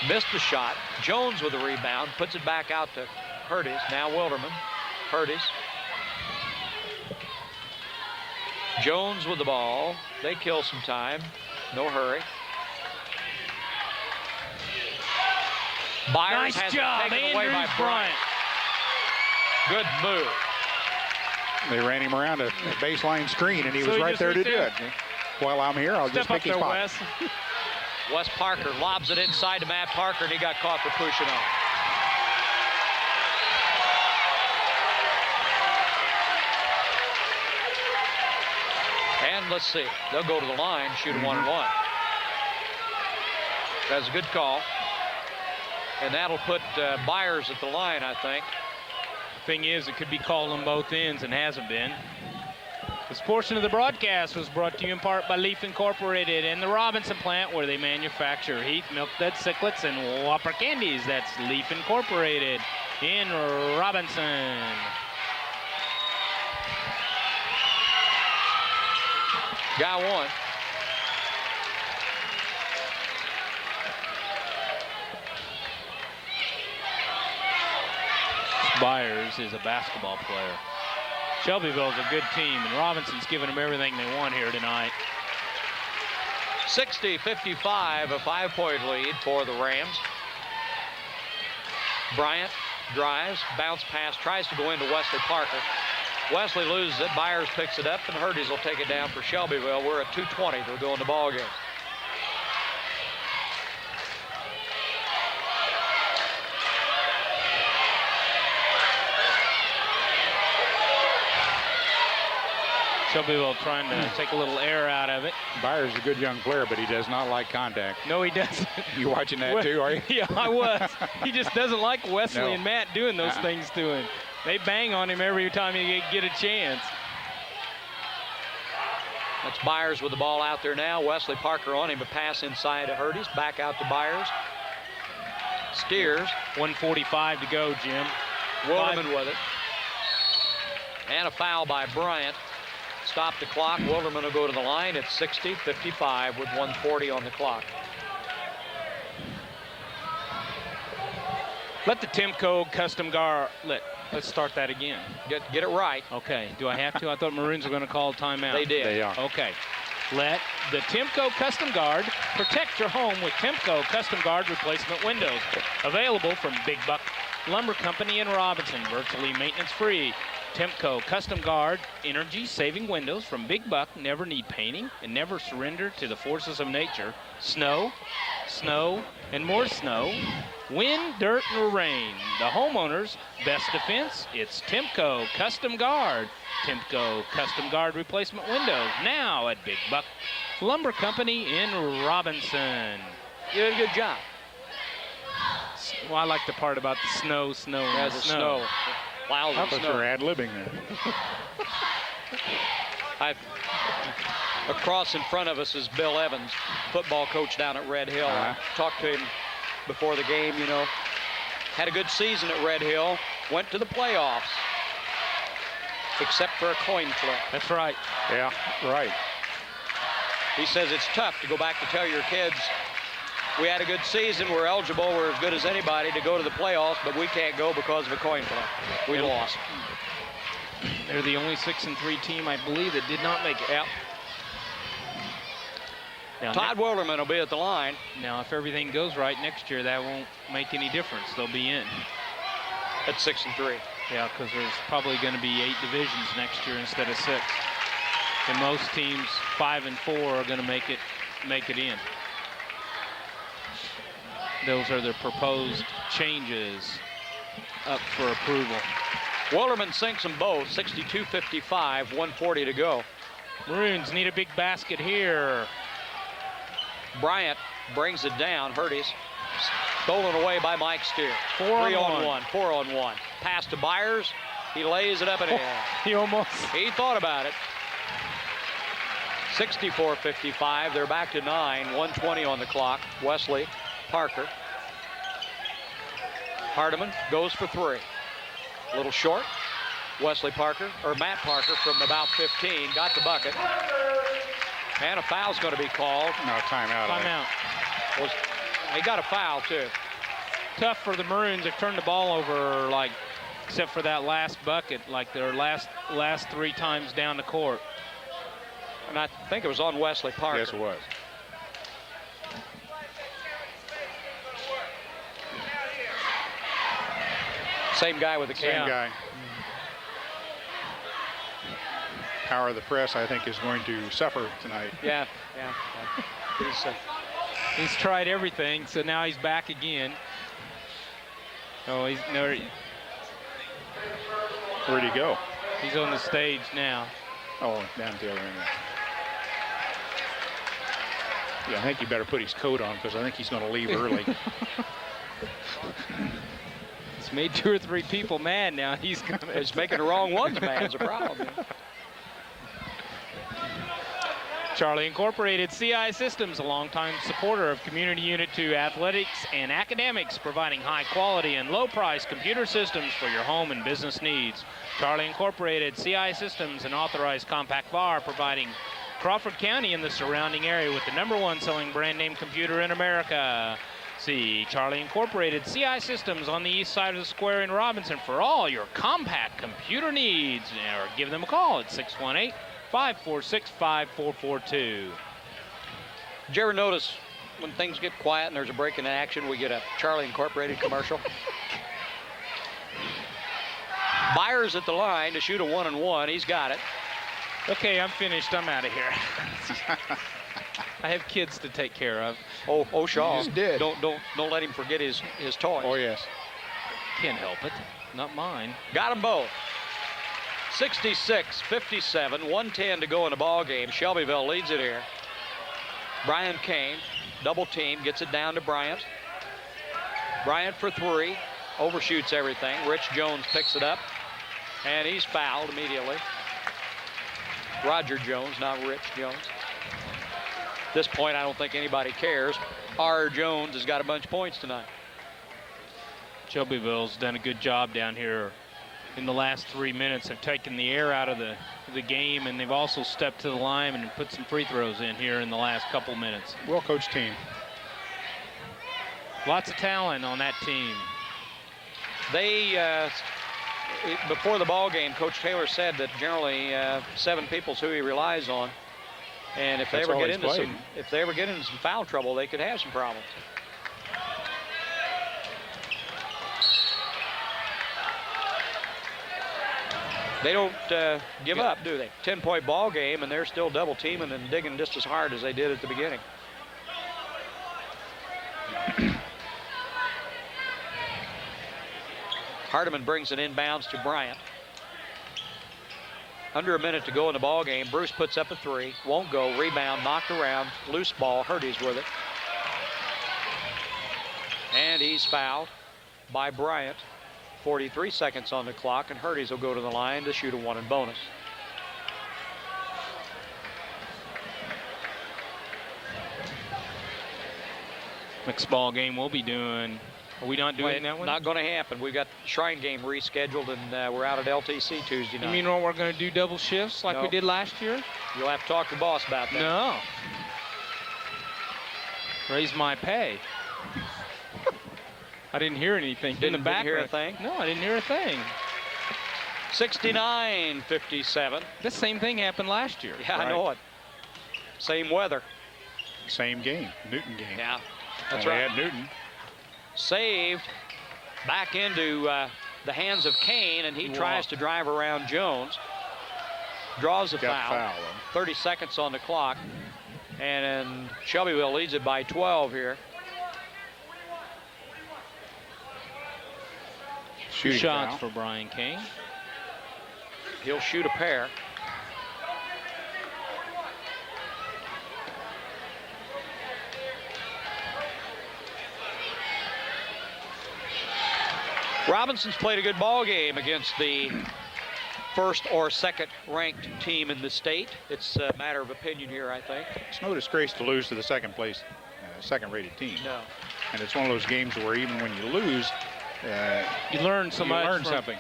Missed the shot. Jones with the rebound, puts it back out to Curtis. Now Wilderman. Curtis. Jones with the ball. They kill some time. No hurry. Byers Nice has job, it taken away by Andrews Bryant. Good move. They ran him around a baseline screen, and he So was he right just there to went do there? it. While I'm here, I'll just Step up pick his there, spot. Wes. Wes Parker lobs it inside to Matt Parker, and he got caught for pushing on. And let's see, they'll go to the line, shoot a 1-and-1. That's a good call. And that'll put Byers at the line, I think. Thing is, it could be called on both ends and hasn't been. This portion of the broadcast was brought to you in part by Leaf Incorporated and the Robinson plant, where they manufacture Heath, Milk Dud, Sicklets, and Whopper candies. That's Leaf Incorporated in Robinson. Guy one. Byers is a basketball player. Shelbyville's a good team, and Robinson's giving them everything they want here tonight. 60-55, a 5-point lead for the Rams. Bryant drives, bounce pass, tries to go into Wesley Parker. Wesley loses it, Byers picks it up, and Hurties will take it down for Shelbyville. We're at 2:20 to go in the ball game. Shelbyville trying to take a little air out of it. Byers is a good young player, but he does not like contact. No, he doesn't. You watching that too, are you? Yeah, I was. He just doesn't like Wesley No. and Matt doing those things to him. They bang on him every time he get a chance. That's Byers with the ball out there now. Wesley Parker on him, a pass inside to Hurties. Back out to Byers. Steers. 1:45 to go, Jim. Wilderman with it. And a foul by Bryant. Stop the clock. Wilderman will go to the line at 60-55 with 1:40 on the clock. Let the Timco custom guard. Let's start that again. Get it right. Okay. Do I have to? I thought Maroons were going to call a timeout. They did. They are. Okay. Let the Timco Custom Guard protect your home with Timco Custom Guard replacement windows. Available from Big Buck Lumber Company in Robinson. Virtually maintenance free. Timco Custom Guard energy-saving windows from Big Buck never need painting and never surrender to the forces of nature. Snow, snow, and more snow. Wind, dirt, or rain. The homeowner's best defense, it's Timco Custom Guard. Timco Custom Guard replacement windows now at Big Buck Lumber Company in Robinson. You did a good job. Well, I like the part about the snow, Yeah, and the snow. snow. Clouds I of thought you snow. were ad-libbing there. Across in front of us is Bill Evans, football coach down at Red Hill. I talked to him before the game, you know. Had a good season at Red Hill. Went to the playoffs, except for a coin flip. That's right. Yeah, right. He says it's tough to go back to tell your kids, we had a good season, we're eligible, we're as good as anybody to go to the playoffs, but we can't go because of a coin flip. We lost. They're the only 6-3 team, I believe, that did not make it. Yep. Now, Todd Wilderman will be at the line. Now, if everything goes right next year, that won't make any difference. They'll be in. At 6-3. Yeah, because there's probably going to be 8 divisions next year instead of 6. And most teams, 5 and 4, are going to make it in. Those are the proposed changes up for approval. Wilderman sinks them both. 62-55, 140 to go. Maroons need a big basket here. Bryant brings it down. Hurties. Stolen away by Mike Steer. 4 on 1. 4 on 1. Pass to Byers. He lays it up and in. He almost. He thought about it. 64-55. They're back to 9. 120 on the clock. Wesley Parker. Hardiman goes for 3. A little short. Wesley Parker, or Matt Parker from about 15, got the bucket. And a foul's going to be called. No, timeout. Timeout. He got a foul, too. Tough for the Maroons. They've turned the ball over, like, except for that last bucket, like their last 3 times down the court. And I think it was on Wesley Parker. Yes, it was. Same guy with the Same can. guy. Power of the press, I think, is going to suffer tonight. Yeah. He's tried everything, so now he's back again. Oh, he's no. Where'd he go? He's on the stage now. Oh, down at the other end. Yeah, I think he better put his coat on because I think he's going to leave early. It's made 2 or 3 people mad now. He's making the wrong ones mad. It's a problem. Charlie Incorporated CI Systems, a longtime supporter of Community Unit 2 athletics and academics, providing high quality and low price computer systems for your home and business needs. Charlie Incorporated CI Systems, an authorized compact VAR, providing Crawford County and the surrounding area with the #1 selling brand name computer in America. See Charlie Incorporated CI Systems on the east side of the square in Robinson for all your compact computer needs, or give them a call at 618-546-5442. Did you ever notice when things get quiet and there's a break in action, we get a Charlie Incorporated commercial? Byers at the line to shoot a 1-and-1. He's got it. Okay, I'm finished. I'm out of here. I have kids to take care of. Oh, Shaw. You just did. Don't let him forget his toys. Oh, yes. Can't help it. Not mine. Got them both. 66-57, 1:10 to go in the ball game. Shelbyville leads it here. Brian Kane, double team, gets it down to Bryant. Bryant for 3, overshoots everything. Rich Jones picks it up, and he's fouled immediately. Roger Jones, not Rich Jones. At this point, I don't think anybody cares. R. Jones has got a bunch of points tonight. Shelbyville's done a good job down here in the last 3 minutes. They've taken the air out of the game, and they've also stepped to the line and put some free throws in here in the last couple minutes. Well-coached team. Lots of talent on that team. They, before the ball game, Coach Taylor said that generally 7 people's who he relies on, and if they ever get into some foul trouble, they could have some problems. They don't give up, do they? 10-point ball game, and they're still double teaming and digging just as hard as they did at the beginning. Hardiman brings it inbounds to Bryant. Under a minute to go in the ball game. Bruce puts up a 3, won't go. Rebound knocked around, loose ball. Hurties with it, and he's fouled by Bryant. 43 seconds on the clock, and Hurties will go to the line to shoot a 1 bonus. Next ball game we'll be doing. Are we not doing that one? Not going to happen. We've got the Shrine game rescheduled, and we're out at LTC Tuesday night. You mean we're going to do double shifts like we did last year? You'll have to talk to the boss about that. No. Raise my pay. I didn't hear anything. Didn't hear a thing? No, I didn't hear a thing. 69-57. The same thing happened last year. Yeah, I know it. Same weather. Same game, Newton game. Yeah, that's Only right. at Newton. Saved back into the hands of Kane, and he tries to drive around Jones. Draws a foul. 30 seconds on the clock. And Shelbyville leads it by 12 here. Shooting Shots foul. for Brian Kane. He'll shoot a pair. Robinson's played a good ball game against the first or second ranked team in the state. It's a matter of opinion here, I think. It's no disgrace to lose to the second place, second-rated team. No. And it's one of those games where even when you lose, You learn so much. you learn from- something.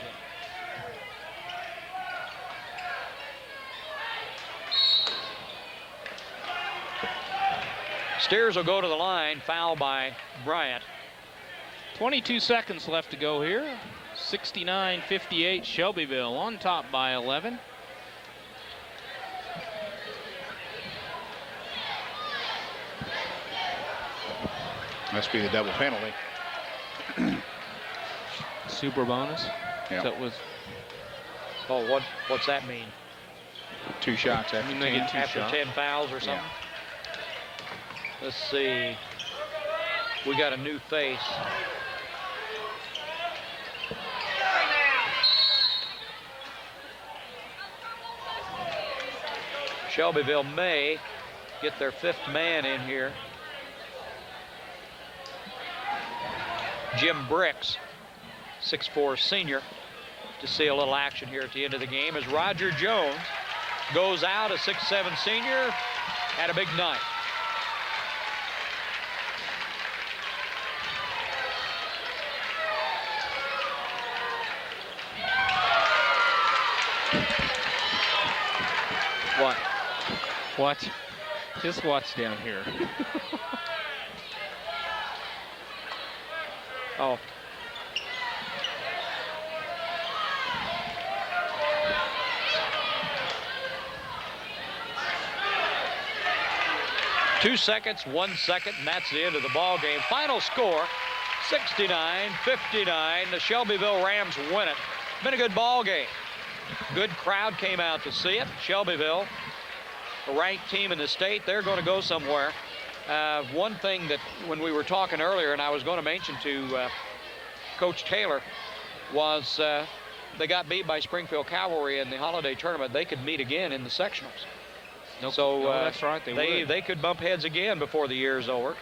Steers will go to the line, foul by Bryant. 22 seconds left to go here. 69-58, Shelbyville on top by 11. Must be the double penalty. Super bonus. Yeah. That was, Oh, what's that mean? 2 shots after I mean, they 10. get 2 After shots. 10 fouls or something? Let's see. We got a new face. Shelbyville may get their 5th man in here. Jim Bricks, 6'4" senior, to see a little action here at the end of the game as Roger Jones goes out, a 6'7" senior, had a big night. What? Watch. Just watch down here. Oh. Two seconds, 1 second, and that's the end of the ball game. Final score, 69-59. The Shelbyville Rams win it. Been a good ball game. Good crowd came out to see it. Shelbyville, a ranked team in the state, they're going to go somewhere. One thing that when we were talking earlier, and I was going to mention to Coach Taylor, was they got beat by Springfield Cavalry in the holiday tournament. They could meet again in the sectionals. So that's right. they could bump heads again before the year's over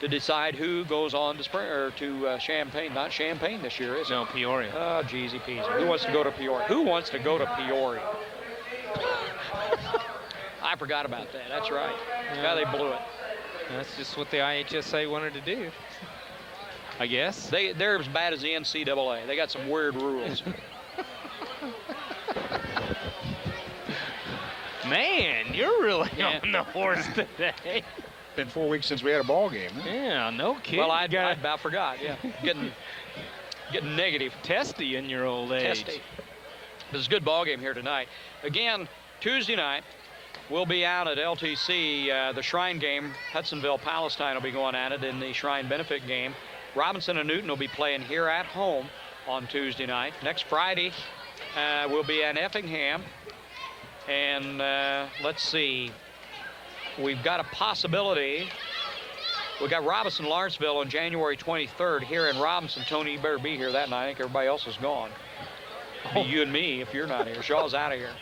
to decide who goes on to Champaign. Not Champaign this year, is it? No, Peoria. Oh, jeezy peasy. Who wants to go to Peoria? Who wants to go to Peoria? I forgot about that. That's right. Yeah, they blew it. That's just what the IHSA wanted to do, I guess. They're as bad as the NCAA. They got some weird rules. Man, you're really Yeah. on the horse today. Been 4 weeks since we had a ball game. Huh? Yeah, no kidding. Well, I about forgot. Yeah, getting negative. testy in your old age. Testy. This is a good ball game here tonight. Again, Tuesday night, we'll be out at LTC, the Shrine game. Hudsonville Palestine will be going at it in the Shrine benefit game. Robinson and Newton will be playing here at home on Tuesday night. Next Friday, we'll be in Effingham. And let's see, we've got a possibility. We've got Robinson Lawrenceville on January 23rd here in Robinson. Tony, you better be here that night. I think everybody else is gone. Be you and me if you're not here. Shaw's out of here.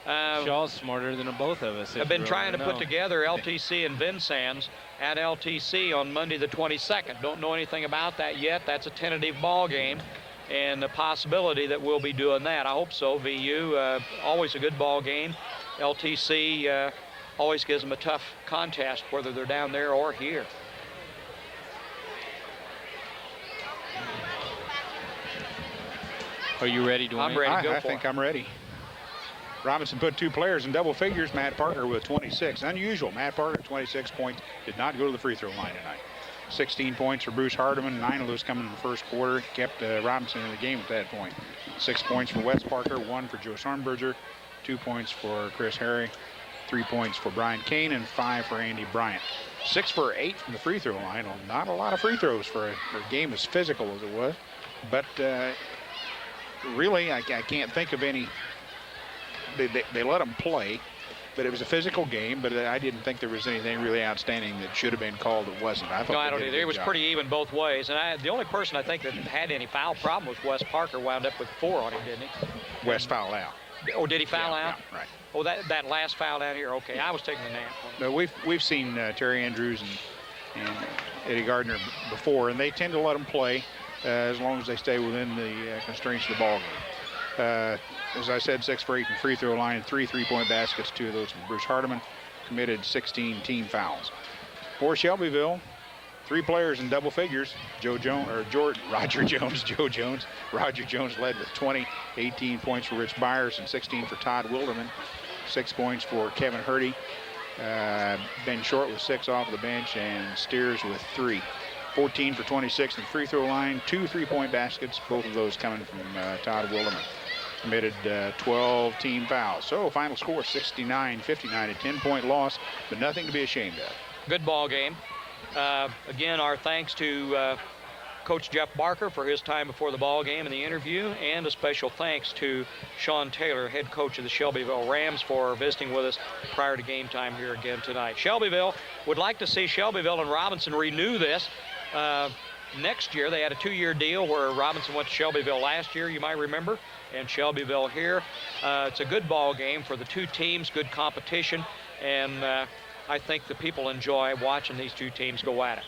Shaw's smarter than both of us. I've been trying to put together LTC and Vincennes at LTC on Monday the 22nd. Don't know anything about that yet. That's a tentative ball game and a possibility that we'll be doing that. I hope so. VU, always a good ball game. LTC always gives them a tough contest, whether they're down there or here. Are you ready, Dwayne? I'm ready to go I for think it. I'm ready. Robinson put 2 players in double figures. Matt Parker with 26. Unusual. Matt Parker, 26 points. Did not go to the free throw line tonight. 16 points for Bruce Hardiman, 9 of those coming in the first quarter, kept Robinson in the game at that point. 6 points for Wes Parker, 1 for Joe Sornberger, 2 points for Chris Harry, 3 points for Brian Kane, and 5 for Andy Bryant. 6 for 8 from the free throw line. Well, not a lot of free throws for a game as physical as it was, but really I can't think of any. They let them play, but it was a physical game, but I didn't think there was anything really outstanding that should have been called that wasn't. I thought No, I don't either. It was pretty even both ways. And the only person I think that had any foul problem was Wes Parker. Wound up with 4 on him, didn't he? Wes fouled out. Oh, did he foul out? Yeah, right. Oh, that last foul down here. Okay, I was taking the nap. No, we've seen Terry Andrews and Eddie Gardner before, and they tend to let them play as long as they stay within the constraints of the ball game. As I said, 6 for 8 from free throw line, 3 3-point baskets, 2 of those from Bruce Hardiman. Committed 16 team fouls. For Shelbyville, 3 players in double figures. Roger Jones led with 20, 18 points for Rich Byers and 16 for Todd Wilderman. 6 points for Kevin Hurdy. Ben Short with 6 off the bench, and Steers with 3. 14 for 26 in the free throw line, 2 3-point baskets, both of those coming from Todd Wilderman. Committed 12 team fouls. So final score 69-59, a 10-point loss, but nothing to be ashamed of. Good ball game. Again, our thanks to Coach Jeff Barker for his time before the ball game and the interview, and a special thanks to Sean Taylor, head coach of the Shelbyville Rams, for visiting with us prior to game time here again tonight. Shelbyville would like to see Shelbyville and Robinson renew this next year. They had a 2-year deal where Robinson went to Shelbyville last year, you might remember, and Shelbyville here. It's a good ball game for the 2 teams, good competition, and I think the people enjoy watching these 2 teams go at it.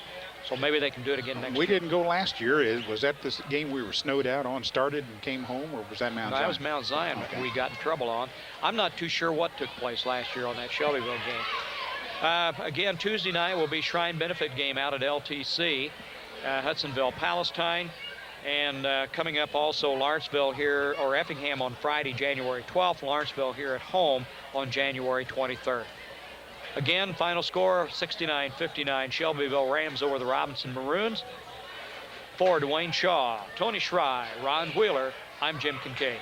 So maybe they can do it again next year. We didn't go last year. Was that this game we were snowed out on, started and came home, or was that Mount Zion? That was Mount Zion. Okay. We got in trouble on. I'm not too sure what took place last year on that Shelbyville game. Again, Tuesday night will be Shrine Benefit game out at LTC, Hudsonville Palestine. And coming up also Lawrenceville here, or Effingham on Friday, January 12th. Lawrenceville here at home on January 23rd. Again, final score 69-59. Shelbyville Rams over the Robinson Maroons. For Dwayne Shaw, Tony Schrei, Ron Wheeler, I'm Jim Kincaid.